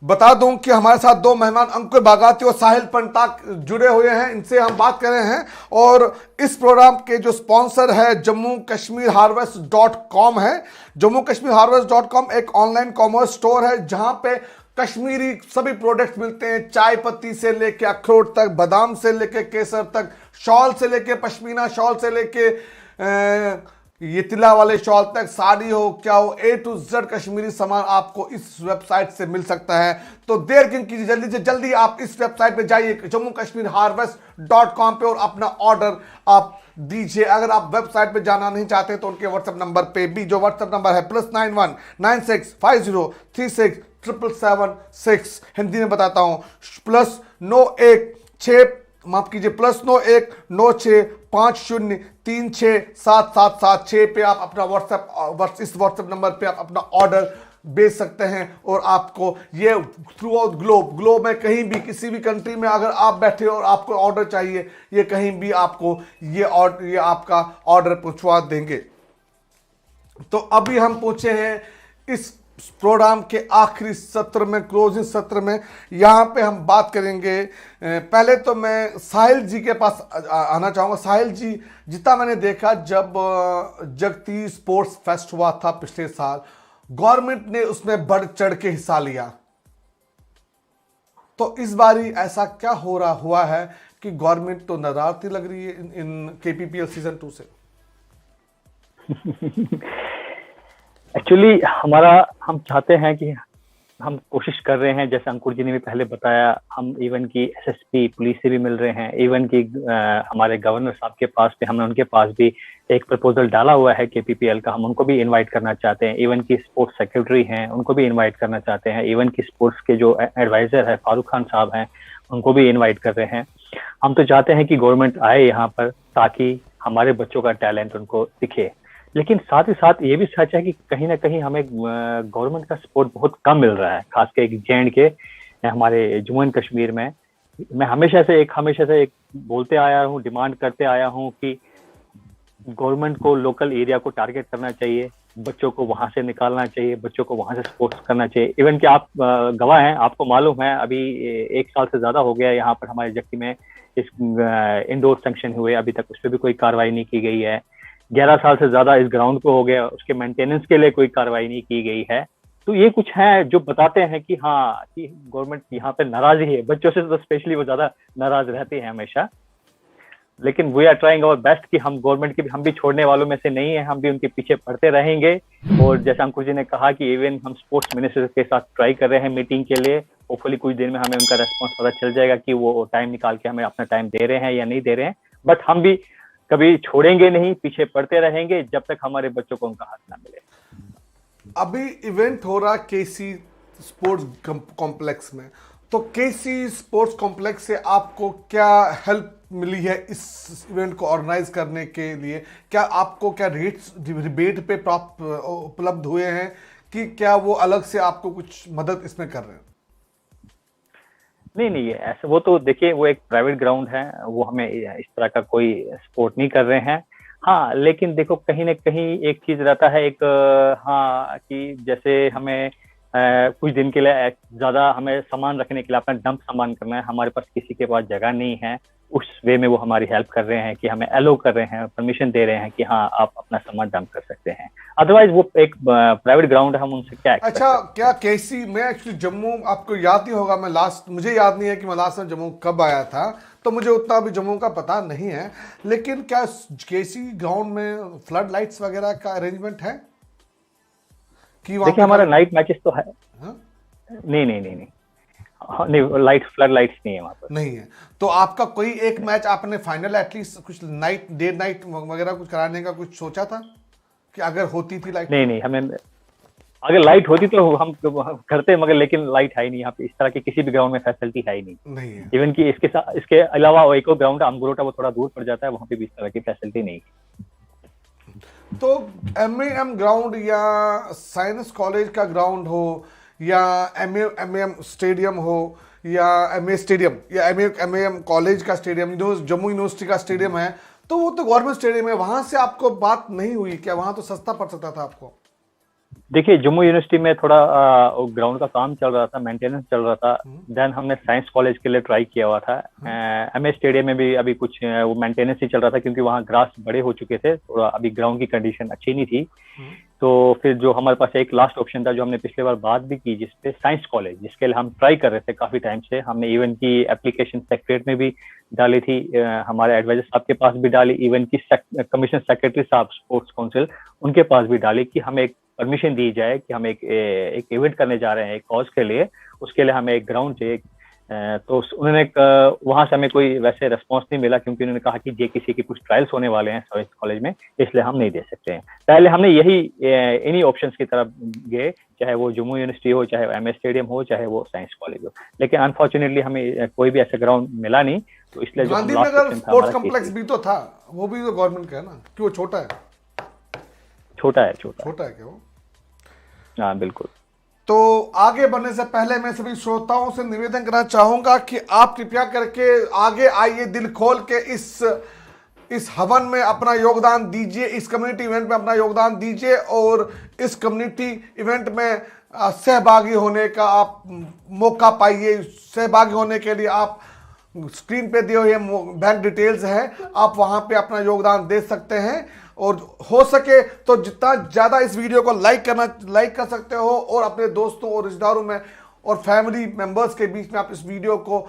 बता दूं कि हमारे साथ 2 मेहमान अंकुर बागाती और साहिल पंटाक जुड़े हुए हैं, इनसे हम बात कर रहे हैं। और इस प्रोग्राम के जो स्पॉन्सर है जम्मू कश्मीर हार्वेस्ट.com है। जम्मू कश्मीर हार्वेस्ट.com एक ऑनलाइन कॉमर्स स्टोर है जहां पे कश्मीरी सभी प्रोडक्ट्स मिलते हैं, चाय पत्ती से लेके अखरोट तक, बादाम से लेके केसर तक, शॉल से लेके पश्मीना शॉल से लेके ये तिला वाले शॉल तक, साड़ी हो क्या हो, A to Z कश्मीरी सामान आपको इस वेबसाइट से मिल सकता है। तो देर क्यों कीजिए, जल्दी से जल्दी आप इस वेबसाइट पे जाइए जम्मू कश्मीर हार्वेस्ट.com पे और अपना ऑर्डर आप दीजिए। अगर आप वेबसाइट पे जाना नहीं चाहते तो उनके व्हाट्सएप नंबर पे भी, जो व्हाट्सएप नंबर है +91 96 50 36 777 हिंदी में बताता हूं, +91 पे आप अपना इस व्हाट्सएप नंबर पे आप अपना ऑर्डर भेज सकते हैं। और आपको ये थ्रू आउट ग्लोब में कहीं भी, किसी भी कंट्री में अगर आप बैठे हो और आपको ऑर्डर चाहिए, ये कहीं भी आपको ये आपका ऑर्डर पहुंचवा देंगे। तो अभी हम पहुंचे हैं इस प्रोग्राम के आखिरी सत्र में, क्लोजिंग सत्र में। यहाँ पे हम बात करेंगे, पहले तो मैं साहिल जी के पास आना चाहूँगा। साहिल जी, जितना मैंने देखा, जब जगती स्पोर्ट्स फेस्ट हुआ था पिछले साल, गवर्नमेंट ने उसमें बढ़ चढ़ के हिस्सा लिया, तो इस बारी ऐसा क्या हुआ है कि गवर्नमेंट तो नाराज लग रही है इन KPPL सीजन 2 से? एक्चुअली हम चाहते हैं कि हम कोशिश कर रहे हैं, जैसे अंकुर जी ने भी पहले बताया, हम इवन की SSP पुलिस से भी मिल रहे हैं, इवन की हमारे गवर्नर साहब के पास भी, हमने उनके पास भी एक प्रपोजल डाला हुआ है KPPL का, हम उनको भी इनवाइट करना चाहते हैं। इवन की स्पोर्ट्स सेक्रेटरी हैं, उनको भी इनवाइट करना चाहते हैं। इवन की स्पोर्ट्स के जो एडवाइजर है फारूक खान साहब हैं, उनको भी इन्वाइट कर रहे हैं। हम तो चाहते हैं कि गवर्नमेंट आए यहाँ पर, ताकि हमारे बच्चों का टैलेंट उनको दिखे। लेकिन साथ ही साथ ये भी सच है कि कहीं ना कहीं हमें गवर्नमेंट का सपोर्ट बहुत कम मिल रहा है, खासकर एक J&K हमारे जम्मू एंड कश्मीर में। मैं हमेशा से एक बोलते आया हूँ, डिमांड करते आया हूँ कि गवर्नमेंट को लोकल एरिया को टारगेट करना चाहिए, बच्चों को वहां से निकालना चाहिए, बच्चों को वहां से स्पोर्ट्स करना चाहिए। इवन कि आप गवाह हैं, आपको मालूम है, अभी 1 साल से ज्यादा हो गया यहाँ पर हमारे जक्ती में इस इंडोर सैंक्शन हुए, अभी तक उस पर भी कोई कार्रवाई नहीं की गई है। 11 साल से ज्यादा इस ग्राउंड को हो गया, उसके मेंटेनेंस के लिए कोई कार्रवाई नहीं की गई है। तो ये कुछ है जो बताते हैं कि हाँ, कि गवर्नमेंट यहाँ पे नाराज है, बच्चों से तो स्पेशली वो ज्यादा नाराज रहती है हमेशा। लेकिन we are trying our best कि हम गवर्नमेंट की, हम भी छोड़ने वालों में से नहीं है, हम भी उनके पीछे पड़ते रहेंगे। और जैसा अंकुर जी ने कहा कि इवन हम स्पोर्ट्स मिनिस्टर के साथ ट्राई कर रहे हैं मीटिंग के लिए। होपफुली कुछ दिन में हमें उनका रेस्पॉन्स पता चल जाएगा कि वो टाइम निकाल के हमें अपना टाइम दे रहे हैं या नहीं दे रहे हैं। बट हम भी कभी छोड़ेंगे नहीं, पीछे पड़ते रहेंगे जब तक हमारे बच्चों को उनका हाथ ना मिले। अभी इवेंट हो रहा KC स्पोर्ट्स कॉम्प्लेक्स में, तो KC स्पोर्ट्स कॉम्प्लेक्स से आपको क्या हेल्प मिली है इस इवेंट को ऑर्गेनाइज करने के लिए? क्या आपको क्या रेट्स रिबेट पे प्राप्त उपलब्ध हुए हैं? कि क्या वो अलग से आपको कुछ मदद इसमें कर रहे हैं? नहीं नहीं, ये ऐसे वो तो देखिए वो एक प्राइवेट ग्राउंड है, वो हमें इस तरह का कोई सपोर्ट नहीं कर रहे हैं। हाँ लेकिन देखो कहीं ना कहीं एक चीज रहता है, एक हाँ कि जैसे हमें कुछ दिन के लिए ज्यादा हमें सामान रखने के लिए अपना डंप सामान करना है, हमारे पास किसी के पास जगह नहीं है, उस वे में वो हमारी हेल्प कर रहे हैं कि हमें एलो कर रहे हैं, परमिशन दे रहे हैं कि हाँ आप अपना सामान डंप कर सकते हैं। अदरवाइज वो एक प्राइवेट ग्राउंड है, हम उनसे क्या expect अच्छा, कर सकते क्या केसी में एक्चुअली जम्मू, आपको याद नहीं होगा, मुझे याद नहीं है कि मैं लास्ट टाइम जम्मू कब आया था, तो मुझे उतना भी जम्मू का पता नहीं है, लेकिन क्या केसी ग्राउंड में फ्लड लाइट्स वगैरह का अरेंजमेंट है कि हैं? वहाँ देखिए पे हमारा नाइट मैचेस तो है। हाँ? नहीं नहीं नहीं नहीं, हाँ, नहीं लाइट फ्लड लाइट्स नहीं है वहाँ पर। नहीं है? तो आपका कोई एक मैच आपने फाइनल एटलीस्ट कुछ नाइट डे नाइट वगैरह कुछ कराने का कुछ सोचा था कि अगर होती थी लाइट? नहीं नहीं, हमें अगर लाइट होती तो हम करते, मगर लेकिन लाइट है ही नहीं यहाँ पे, इस तरह की किसी भी ग्राउंड में फैसिलिटी है ही नहीं। नहीं है। इवन कि इसके साथ इसके अलावा एक और ग्राउंड अम्बुरोटा, वो थोड़ा दूर पड़ जाता है, वहाँ पे भी इस तरह की फैसिलिटी नहीं है। तो एमएएम ग्राउंड या साइंस कॉलेज का ग्राउंड हो या एमएएम स्टेडियम हो या एमए स्टेडियम या एमएएम कॉलेज का स्टेडियम, जम्मू यूनिवर्सिटी का स्टेडियम है, तो वो तो गवर्नमेंट स्टेडियम है, वहां से आपको बात नहीं हुई क्या? वहां तो सस्ता पड़ सकता था आपको। देखिए जम्मू यूनिवर्सिटी में थोड़ा ग्राउंड का काम चल रहा था, मेंटेनेंस चल रहा था, देन हमने साइंस कॉलेज के लिए ट्राई किया हुआ था। एमए स्टेडियम में भी अभी कुछ वो मेंटेनेंस ही चल रहा था, क्योंकि वहाँ ग्रास बड़े हो चुके थे, थोड़ा अभी ग्राउंड की कंडीशन अच्छी नहीं थी। तो फिर जो हमारे पास एक लास्ट ऑप्शन था, जो हमने पिछले बार बात भी की, जिसपे साइंस कॉलेज, जिसके लिए हम ट्राई कर रहे थे काफी टाइम से, हमने इवन की एप्लीकेशन सेक्रेटरीट में भी डाली थी, हमारे एडवाइजर साहब के पास भी डाली, इवन की कमिश्नर सेक्रेटरी साहब स्पोर्ट्स काउंसिल उनके पास भी डाली कि हमें एक परमिशन दी जाए कि हम एक इवेंट करने जा रहे हैं एक कॉज के लिए, उसके लिए हमें एक ग्राउंड चाहिए। तो उन्होंने वहां से हमें कोई वैसे रिस्पॉन्स नहीं मिला, क्योंकि उन्होंने कहा कि ये किसी के कुछ ट्रायल्स होने वाले हैं साइंस कॉलेज में, इसलिए हम नहीं दे सकते हैं। पहले हमने यही इन्हीं ऑप्शंस की तरफ गए, चाहे वो जम्मू यूनिवर्सिटी हो, चाहे वो एमए स्टेडियम हो, चाहे वो साइंस कॉलेज हो, लेकिन अनफॉर्चुनेटली हमें कोई भी ऐसा ग्राउंड मिला नहीं। तो इसलिए जो गांधीनगर स्पोर्ट्स कॉम्प्लेक्स भी तो था, वो भी तो गवर्नमेंट का है ना, कि वो छोटा है? छोटा है क्या वो? हाँ बिल्कुल। तो आगे बढ़ने से पहले मैं सभी श्रोताओं से निवेदन करना चाहूंगा कि आप कृपया करके आगे आइए, दिल खोल के इस हवन में अपना योगदान दीजिए, इस कम्युनिटी इवेंट में अपना योगदान दीजिए, और इस कम्युनिटी इवेंट में सहभागी होने का आप मौका पाइए। सहभागी होने के लिए आप स्क्रीन पे दिए हुए बैंक डिटेल्स है, आप वहां पे अपना योगदान दे सकते हैं, और हो सके तो जितना ज्यादा इस वीडियो को लाइक कर सकते हो, और अपने दोस्तों और रिश्तेदारों में और फैमिली मेंबर्स के बीच में आप इस वीडियो को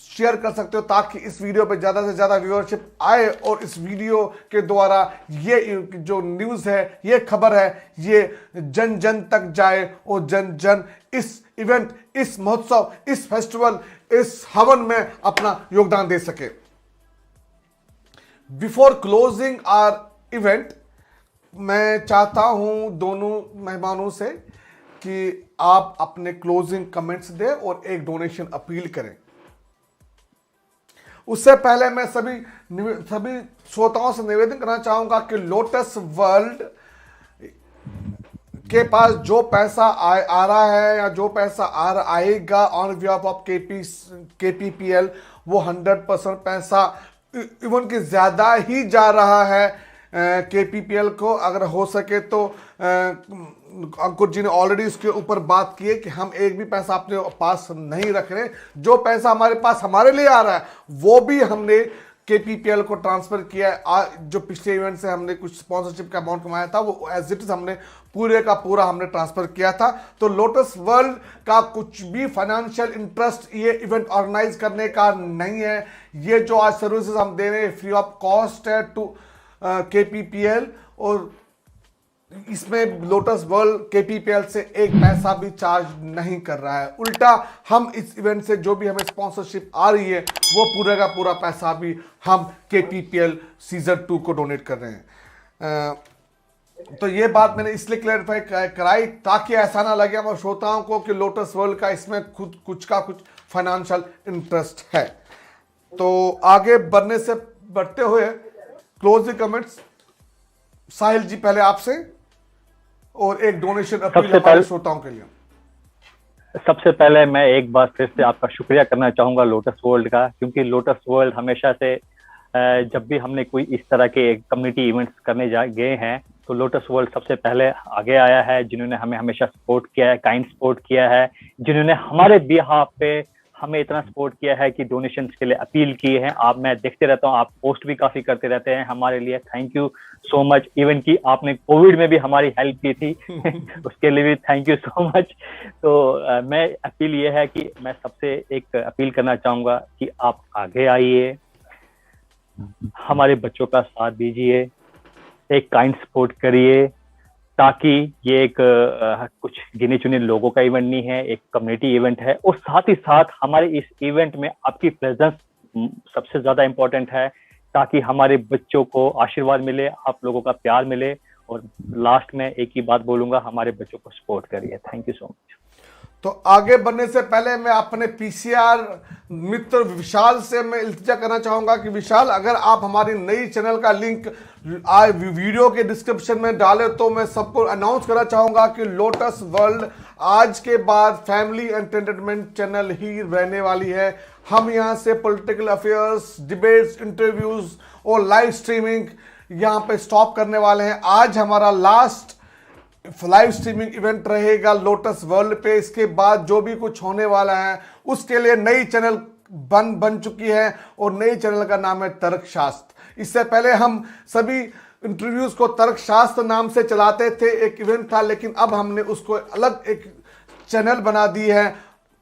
शेयर कर सकते हो, ताकि इस वीडियो पे ज्यादा से ज्यादा व्यूअरशिप आए, और इस वीडियो के द्वारा ये जो न्यूज़ है, ये खबर है, ये जन जन तक जाए, और जन जन इस इवेंट, इस महोत्सव, इस फेस्टिवल, इस हवन में अपना योगदान दे सके। बिफोर क्लोजिंग आवर इवेंट, मैं चाहता हूं दोनों मेहमानों से कि आप अपने क्लोजिंग कमेंट्स दें और एक डोनेशन अपील करें। उससे पहले मैं सभी श्रोताओं से निवेदन करना चाहूंगा कि लोटस वर्ल्ड के पास जो पैसा आ रहा है, या जो पैसा आएगा ऑन बिहाफ ऑफ केपीपीएल, वो 100% पैसा इवन कि ज्यादा ही जा रहा है केपीपीएल को। अगर हो सके तो अंकुर जी ने ऑलरेडी इसके ऊपर बात की है कि हम एक भी पैसा अपने पास नहीं रख रहे, जो पैसा हमारे पास हमारे लिए आ रहा है वो भी हमने केपीपीएल को ट्रांसफर किया है। जो पिछले इवेंट से हमने कुछ स्पॉन्सरशिप का अमाउंट कमाया था, वो एज इट इज हमने पूरे का पूरा हमने ट्रांसफर किया था। तो लोटस वर्ल्ड का कुछ भी फाइनेंशियल इंटरेस्ट ये इवेंट ऑर्गेनाइज करने का नहीं है। ये जो आज सर्विसेज हम दे रहे हैं फ्री ऑफ कॉस्ट है टू केपीपीएल, और इसमें लोटस वर्ल्ड केपीपीएल से एक पैसा भी चार्ज नहीं कर रहा है। उल्टा हम इस इवेंट से जो भी हमें स्पॉन्सरशिप आ रही है, वो पूरा का पूरा पैसा भी हम केपीपीएल सीजन 2 को डोनेट कर रहे हैं। तो ये बात मैंने इसलिए क्लैरिफाई कराई ताकि ऐसा ना लगे हमारे श्रोताओं को कि लोटस वर्ल्ड का इसमें खुद कुछ फाइनेंशियल इंटरेस्ट है। तो आगे बढ़ते हुए क्लोजिंग कमेंट्स, साहिल जी पहले आपसे। और एक डोनेशन अपील सबसे हमारे श्रोताओं के लिए। सबसे पहले मैं एक बार फिर से आपका शुक्रिया करना चाहूंगा लोटस वर्ल्ड का, क्योंकि लोटस वर्ल्ड हमेशा से जब भी हमने कोई इस तरह के कम्युनिटी इवेंट्स करने गए हैं तो लोटस वर्ल्ड सबसे पहले आगे आया है, जिन्होंने हमें हमेशा सपोर्ट किया है, काइंड सपोर्ट किया है, जिन्होंने हमारे बिहाफ पे हमें इतना सपोर्ट किया है कि डोनेशंस के लिए अपील की है। आप मैं देखते रहता हूँ, आप पोस्ट भी काफी करते रहते हैं हमारे लिए, thank you so much. Even कि आपने कोविड में भी हमारी हेल्प की थी उसके लिए भी थैंक यू सो मच। तो मैं अपील ये है कि मैं सबसे एक अपील करना चाहूंगा कि आप आगे आइए, हमारे बच्चों का साथ दीजिए, एक काइंड सपोर्ट करिए, ताकि ये एक कुछ गिने चुने लोगों का इवेंट नहीं है, एक कम्युनिटी इवेंट है। और साथ ही साथ हमारे इस इवेंट में आपकी प्रेजेंस सबसे ज्यादा इम्पोर्टेंट है, ताकि हमारे बच्चों को आशीर्वाद मिले, आप लोगों का प्यार मिले। और लास्ट में एक ही बात बोलूंगा, हमारे बच्चों को सपोर्ट करिए। Thank you so much. तो आगे बढ़ने से पहले मैं अपने पीसीआर मित्र विशाल से मैं इल्तिजा करना चाहूंगा कि विशाल, अगर आप हमारी नई चैनल का लिंक वीडियो के डिस्क्रिप्शन में डालें तो मैं सबको अनाउंस करना चाहूंगा कि लोटस वर्ल्ड आज के बाद फैमिली एंटरटेनमेंट चैनल ही रहने वाली है। हम यहां से पॉलिटिकल अफेयर्स, डिबेट्स, इंटरव्यूज और लाइव स्ट्रीमिंग यहां पे स्टॉप करने वाले हैं। आज हमारा लास्ट लाइव स्ट्रीमिंग इवेंट रहेगा लोटस वर्ल्ड पे। इसके बाद जो भी कुछ होने वाला है उसके लिए नई चैनल बन चुकी है और नई चैनल का नाम है तर्कशास्त्र। इससे पहले हम सभी इंटरव्यूज को तर्कशास्त्र नाम से चलाते थे, एक इवेंट था, लेकिन अब हमने उसको अलग एक चैनल बना दी है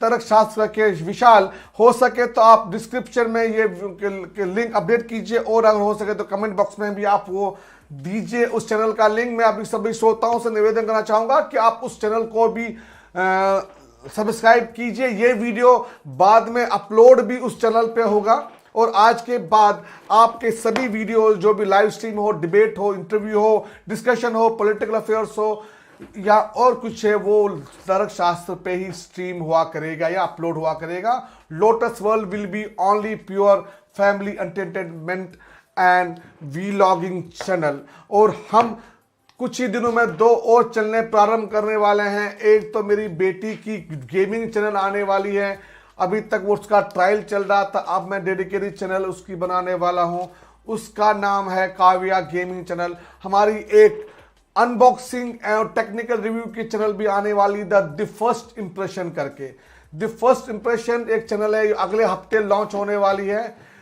तर्कशास्त्र के। विशाल, हो सके तो आप डिस्क्रिप्शन में ये लिंक अपडेट कीजिए और अगर हो सके तो कमेंट बॉक्स में भी आप वो दीजिए उस चैनल का लिंक। मैं अभी सभी श्रोताओं से निवेदन करना चाहूंगा कि आप उस चैनल को भी सब्सक्राइब कीजिए। ये वीडियो बाद में अपलोड भी उस चैनल पे होगा और आज के बाद आपके सभी वीडियो जो भी लाइव स्ट्रीम हो, डिबेट हो, इंटरव्यू हो, डिस्कशन हो, पॉलिटिकल अफेयर्स हो या और कुछ है, वो तर्कशास्त्र पे ही स्ट्रीम हुआ करेगा या अपलोड हुआ करेगा। Lotus World will be only pure family entertainment and vlogging channel. और हम कुछ ही दिनों में 2 और चैनल प्रारंभ करने वाले हैं। एक तो मेरी बेटी की गेमिंग चैनल आने वाली है, अभी तक वो उसका ट्रायल चल रहा था, अब मैं डेडिकेटेड चैनल उसकी बनाने वाला हूं। उसका नाम है काव्या गेमिंग चैनल। हमारी एक अनबॉक्सिंग और टेक्निकल रिव्यू की चैनल भी आने वाली, द फर्स्ट इंप्रेशन करके। द फर्स्ट इंप्रेशन एक चैनल है, अगले हफ्ते लॉन्च होने वाली है।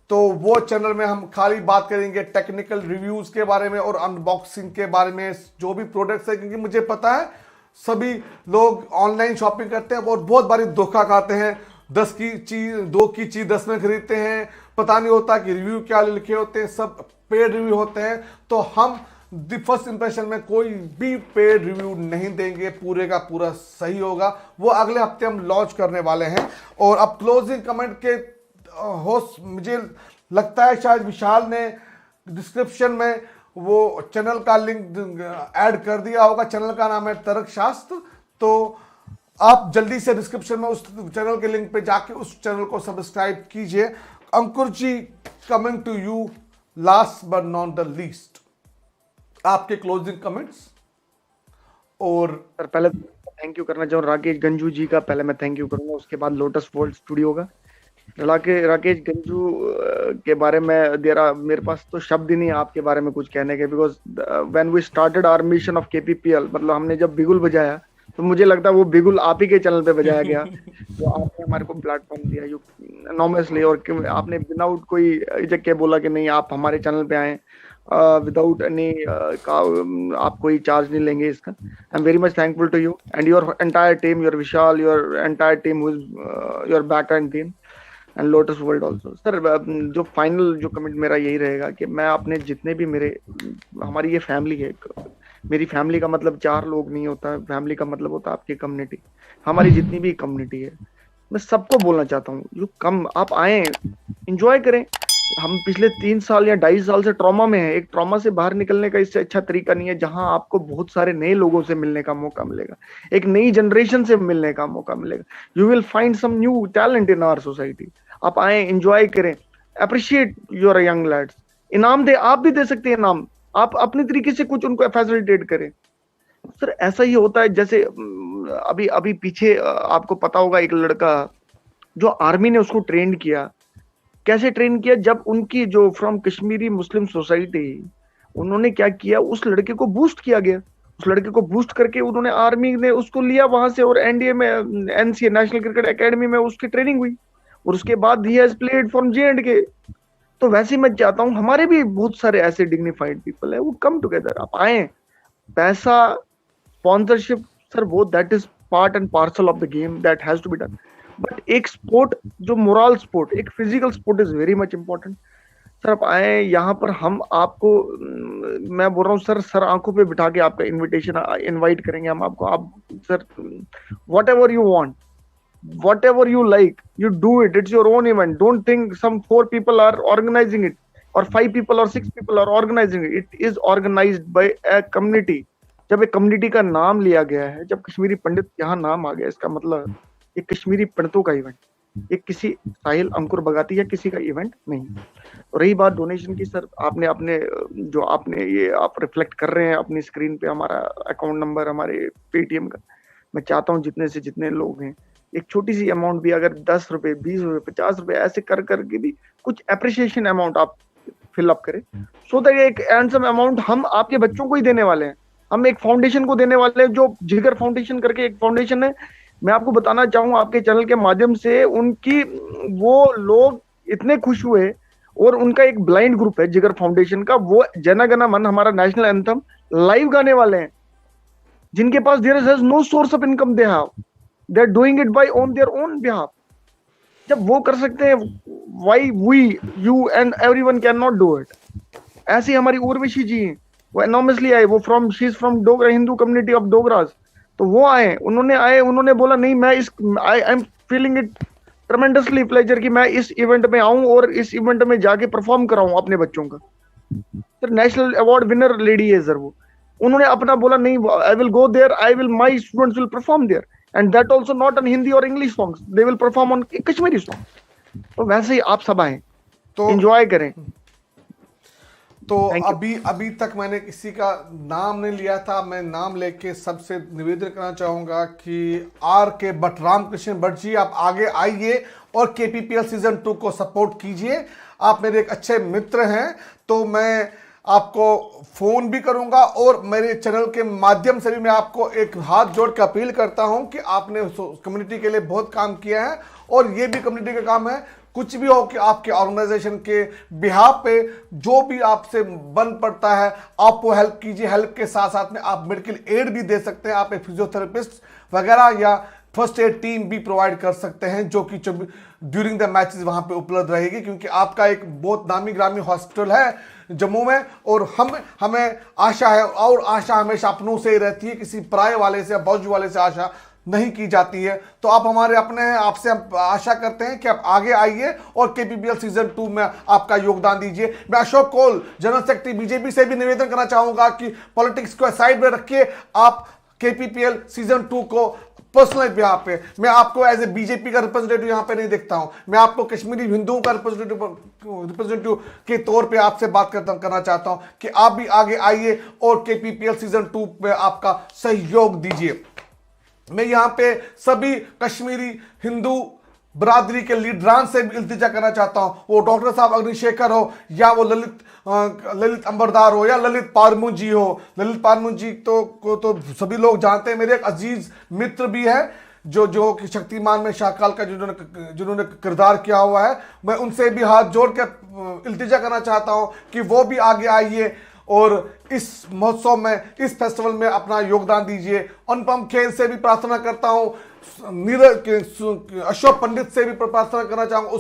तो वो चैनल में हम खाली बात करेंगे टेक्निकल रिव्यूज के बारे में और अनबॉक्सिंग के बारे में, जो भी प्रोडक्ट्स है, क्योंकि मुझे पता है सभी लोग ऑनलाइन शॉपिंग करते हैं और बहुत बारी धोखा खाते हैं। 10 की चीज 2 की चीज 10 में खरीदते हैं, पता नहीं होता कि रिव्यू क्या लिखे होते हैं, सब पेड रिव्यू होते हैं। तो हम द फर्स्ट इंप्रेशन में कोई भी पेड रिव्यू नहीं देंगे, पूरे का पूरा सही होगा। वो अगले हफ्ते हम लॉन्च करने वाले हैं। और अब क्लोजिंग कमेंट के होस्ट मुझे लगता है शायद विशाल ने डिस्क्रिप्शन में वो चैनल का लिंक ऐड कर दिया होगा। चैनल का नाम है तर्कशास्त्र। तो आप जल्दी से डिस्क्रिप्शन में उस चैनल के लिंक पे जाके उस चैनल को सब्सक्राइब कीजिए। Ankur ji, coming to you last but not the least, आपके क्लोजिंग कमेंट्स। और सर पहले थैंक यू करना चाहूँ राकेश गंजू जी का, पहले मैं थैंक यू करूंगा, उसके बाद लोटस वर्ल्ड स्टूडियो का। राकेश गंजू के बारे में मेरे पास तो शब्द ही नहीं आपके बारे में कुछ कहने के, because when we started our mission of KPPL, मतलब हमने जब बिगुल बजाया तो मुझे लगता है वो बिगुल आप ही के चैनल पे बजाया गया। तो आपने हमारे को प्लेटफॉर्म दिया यू एनॉर्मसली, और आपने विदाउट कोई इजक के बोला कि नहीं आप हमारे चैनल पे आए, विदाउट एनी आप कोई चार्ज नहीं लेंगे इसका। I am very much thankful to you and your entire team, your Vishal, your entire team, your back end team and Lotus World also. Sir जो फाइनल जो कमेंट मेरा यही रहेगा कि मैं अपने जितने भी हमारी ये फैमिली है, मेरी फैमिली का मतलब 4 लोग नहीं होता, फैमिली का मतलब होता है आपकी कम्युनिटी। हमारी जितनी भी कम्युनिटी है, मैं सबको बोलना चाहता हूँ, यू कम, आप आए, एंजॉय करें। हम पिछले 3 साल या 2.5 साल से ट्रॉमा में है। एक ट्रॉमा से बाहर निकलने का इससे अच्छा तरीका नहीं है, जहां आपको बहुत सारे नए लोगों से मिलने का मौका मिलेगा, एक नई जनरेशन से मिलने का मौका मिलेगा। You will find some new talent in our society. आप आए, एंजॉय करें, अप्रिशिएट योर यंग लैड्स। इनाम दे, आप भी दे सकते हैं इनाम, आप अपने तरीके से कुछ उनको फैसिलिटेट करें। सर ऐसा ही होता है जैसे अभी अभी पीछे आपको पता होगा एक लड़का जो आर्मी ने उसको ट्रेन किया, कैसे ट्रेन किया, जब उनकी जो फ्रॉम कश्मीरी मुस्लिम सोसाइटी, उन्होंने क्या किया, उस लड़के को बूस्ट किया गया, उस लड़के को बूस्ट करके उन्होंने आर्मी ने उसको लिया वहां से और एनडीए में एनसीए नेशनल क्रिकेट एकेडमी में उसकी ट्रेनिंग हुई और उसके बाद he has played from J&K। तो वैसे ही मैं चाहता हूँ हमारे भी बहुत सारे ऐसे डिग्निफाइड पीपल है, वो कम टुगेदर, आप आए, पैसा स्पॉन्सरशिप सर वो that is part and parcel of the game that has to be done, but एक स्पोर्ट जो मोरल स्पोर्ट, एक physical support is very much important. Sir आप आए यहाँ पर, हम आपको मैं बोल रहा हूँ सर आंखों पे बिठा के आपका इनविटेशन इनवाइट करेंगे हम आपको, आप sir what ever you want, whatever you like, you do it, it's your own event, don't think some 4 people are organizing it or 5 people or 6 people are organizing it, it is organized by a community। जब एक community का नाम लिया गया है, जब कश्मीरी पंडित यहाँ नाम आ गया, इसका मतलब ये कश्मीरी पंडितों का इवेंट, ये किसी साहिल अंकुर बगाती या किसी का इवेंट नहीं। और रही बात डोनेशन की, सर आपने अपने जो आपने ये आप रिफ्लेक्ट कर रहे हैं अपनी स्क्रीन पे हमारा अकाउंट नंबर, हमारे पेटीएम का, मैं चाहता हूँ जितने से जितने लोग हैं एक छोटी सी अमाउंट भी, अगर 10 रुपए 20 रुपए 50 रुपए ऐसे कर करके भी कुछ अप्रिसिएशन अमाउंट आप फिल अप करें, सो दैट एक हैंडसम अमाउंट हम आपके बच्चों को ही देने वाले हैं, हम एक फाउंडेशन को देने वाले हैं, जो जिगर फाउंडेशन करके एक फाउंडेशन है। मैं आपको बताना चाहूँ आपके चैनल के माध्यम से, उनकी वो लोग इतने खुश हुए और उनका एक ब्लाइंड ग्रुप है जिगर फाउंडेशन का, वो जन गण मन हमारा नेशनल एंथम लाइव गाने वाले हैं, जिनके पास there is no source of income, they have, they are doing it by on their own behalf। जब वो कर सकते हैं, why we, you and everyone cannot do it। ऐसे हमारी उर्वशी जी हैं, वो enormously आए, वो she is from Dogra Hindu community of Dogras, तो वो आए, उन्होंने बोला नहीं मैं इस I am feeling it tremendously pleasure कि मैं इस इवेंट में आऊं और इस इवेंट में जाके परफॉर्म कराऊं अपने बच्चों का। Sir national award winner lady है सर वो, उन्होंने अपना बोला नहीं I will go there, I will, my students will perform there and that also not on Hindi or English songs, they will perform on Kashmiri songs। तो वैसे ही आप सब आए तो एंजॉय करें। तो अभी तक मैंने किसी का नाम नहीं लिया था, मैं नाम लेके सबसे निवेदन करना चाहूंगा कि RK भट्ट, रामकृष्ण भट्ट जी, आप आगे आइए और KPPL सीजन 2 को सपोर्ट कीजिए। आप मेरे एक अच्छे मित्र हैं, तो मैं आपको फोन भी करूंगा और मेरे चैनल के माध्यम से भी मैं आपको एक हाथ जोड़ के अपील करता हूं कि आपने कम्युनिटी के लिए बहुत काम किया है और ये भी कम्युनिटी का काम है, कुछ भी हो कि आपके ऑर्गेनाइजेशन के बिहाफ पे जो भी आपसे बन पड़ता है आप वो हेल्प कीजिए। हेल्प के साथ साथ में आप मेडिकल एड भी दे सकते हैं, आप एक फिजियोथेरेपिस्ट वगैरह या फर्स्ट एड टीम भी प्रोवाइड कर सकते हैं, जो कि ड्यूरिंग द मैचेस वहां पे उपलब्ध रहेगी, क्योंकि आपका एक बहुत नामी ग्रामी हॉस्पिटल है जम्मू में और हमें आशा है, और आशा हमेशा अपनों से ही रहती है, किसी पराये वाले से या बाजू वाले से आशा नहीं की जाती है। तो आप हमारे अपने हैं, आपसे हम आशा करते हैं कि आप आगे आइए और KPPL सीजन 2 में आपका योगदान दीजिए। मैं अशोक कोल, जनरल सेक्रेटरी BJP से भी निवेदन करना चाहूंगा कि पॉलिटिक्स को साइड में रखिए, आप KPPL सीजन 2 को पर्सनल बिहाफ पे, मैं आपको एज ए BJP का रिप्रेजेंटेटिव यहाँ पे नहीं देखता हूँ, मैं आपको कश्मीरी हिंदुओं का रिप्रेजेंटेटिव के तौर पे आपसे बात करना चाहता हूँ कि आप भी आगे आइए और KPPL सीजन 2 पे आपका सहयोग दीजिए। मैं यहाँ पे सभी कश्मीरी हिंदू बरादरी के लीडरान से इल्तिजा करना चाहता हूँ, वो डॉक्टर साहब अग्निशेखर हो या वो ललित अंबरदार हो या ललित पारमू जी हो। ललित पारमू जी को तो सभी लोग जानते हैं, मेरे एक अजीज मित्र भी है जो कि शक्तिमान में शाहकाल का जिन्होंने किरदार किया हुआ है। मैं उनसे भी हाथ जोड़ के इल्तिजा करना चाहता हूँ कि वो भी आगे आइए और इस महोत्सव में, इस फेस्टिवल में अपना योगदान दीजिए। अनुपम खेल से भी प्रार्थना करता हूँ, अशोक पंडित से भी प्रार्थना करना चाहूँगा,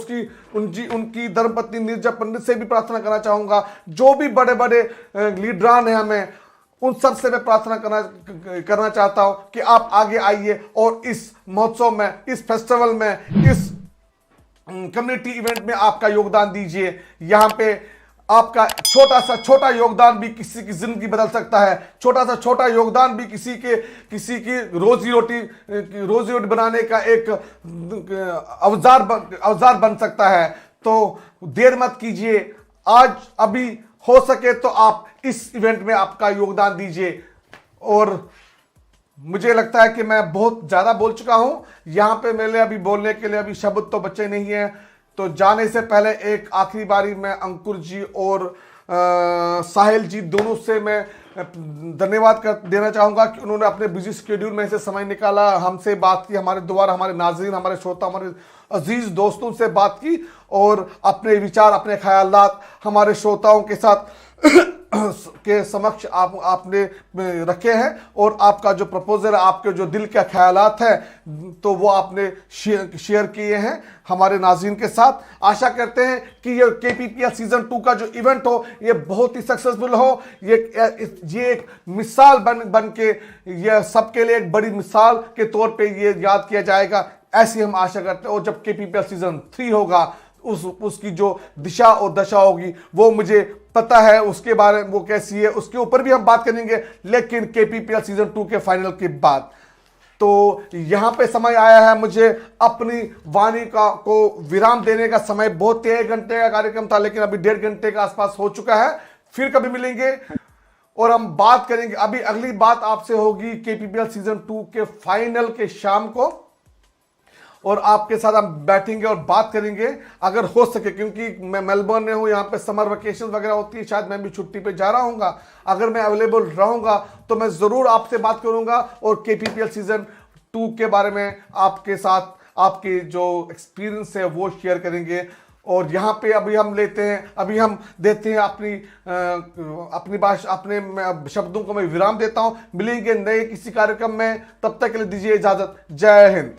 उनकी धर्मपत्नी नीरजा पंडित से भी प्रार्थना करना चाहूँगा, जो भी बड़े बड़े लीडरान हैं हमें, उन सब से मैं प्रार्थना करना चाहता हूँ कि आप आगे आइए और इस महोत्सव में, इस फेस्टिवल में, इस कम्युनिटी इवेंट में आपका योगदान दीजिए। यहाँ पे आपका छोटा सा छोटा योगदान भी किसी की जिंदगी बदल सकता है, छोटा सा छोटा योगदान भी किसी की रोजी रोटी बनाने का एक औजार बन सकता है। तो देर मत कीजिए, आज अभी हो सके तो आप इस इवेंट में आपका योगदान दीजिए और मुझे लगता है कि मैं बहुत ज़्यादा बोल चुका हूँ। यहाँ पे मेरे अभी बोलने के लिए अभी शब्द तो बचे नहीं है। तो जाने से पहले एक आखिरी बारी मैं अंकुर जी और साहिल जी दोनों से मैं धन्यवाद कर देना चाहूँगा कि उन्होंने अपने बिजी शेड्यूल में से समय निकाला, हमसे बात की, हमारे द्वारा हमारे नाज़रीन, हमारे श्रोता, हमारे अजीज़ दोस्तों से बात की और अपने विचार, अपने ख्यालात हमारे श्रोताओं के साथ के समक्ष आपने रखे हैं और आपका जो प्रपोजल है, आपके जो दिल के ख्यालात हैं तो वो आपने शेयर किए हैं हमारे नाज़रीन के साथ। आशा करते हैं कि ये KPPL सीजन 2 का जो इवेंट हो ये बहुत ही सक्सेसफुल हो। ये एक मिसाल बन के ये सबके लिए एक बड़ी मिसाल के तौर पे ये याद किया जाएगा, ऐसी हम आशा करते हैं। और जब KPPL सीजन 3 होगा उसकी जो दिशा और दशा होगी वो मुझे पता है, उसके बारे में वो कैसी है उसके ऊपर भी हम बात करेंगे, लेकिन KPPL सीजन 2 के फाइनल के बाद। तो यहां पे समय आया है मुझे अपनी वाणी को विराम देने का समय। बहुत 1 घंटे का कार्यक्रम था लेकिन अभी 1.5 घंटे के आसपास हो चुका है। फिर कभी मिलेंगे और हम बात करेंगे। अभी अगली बात आपसे होगी KPPL सीजन 2 के फाइनल के शाम को और आपके साथ हम बैठेंगे और बात करेंगे अगर हो सके, क्योंकि मैं मेलबर्न में हूँ, यहाँ पे समर वेकेशन वगैरह होती है, शायद मैं भी छुट्टी पे जा रहा हूँगा। अगर मैं अवेलेबल रहूँगा तो मैं ज़रूर आपसे बात करूँगा और KPPL सीजन 2 के बारे में आपके साथ आपके जो एक्सपीरियंस है वो शेयर करेंगे। और यहाँ पे अभी हम देते हैं अपनी भाषा, अपने शब्दों को मैं विराम देता हूँ। मिलेंगे नए किसी कार्यक्रम में, तब तक के लिए दीजिए इजाज़त। जय हिंद।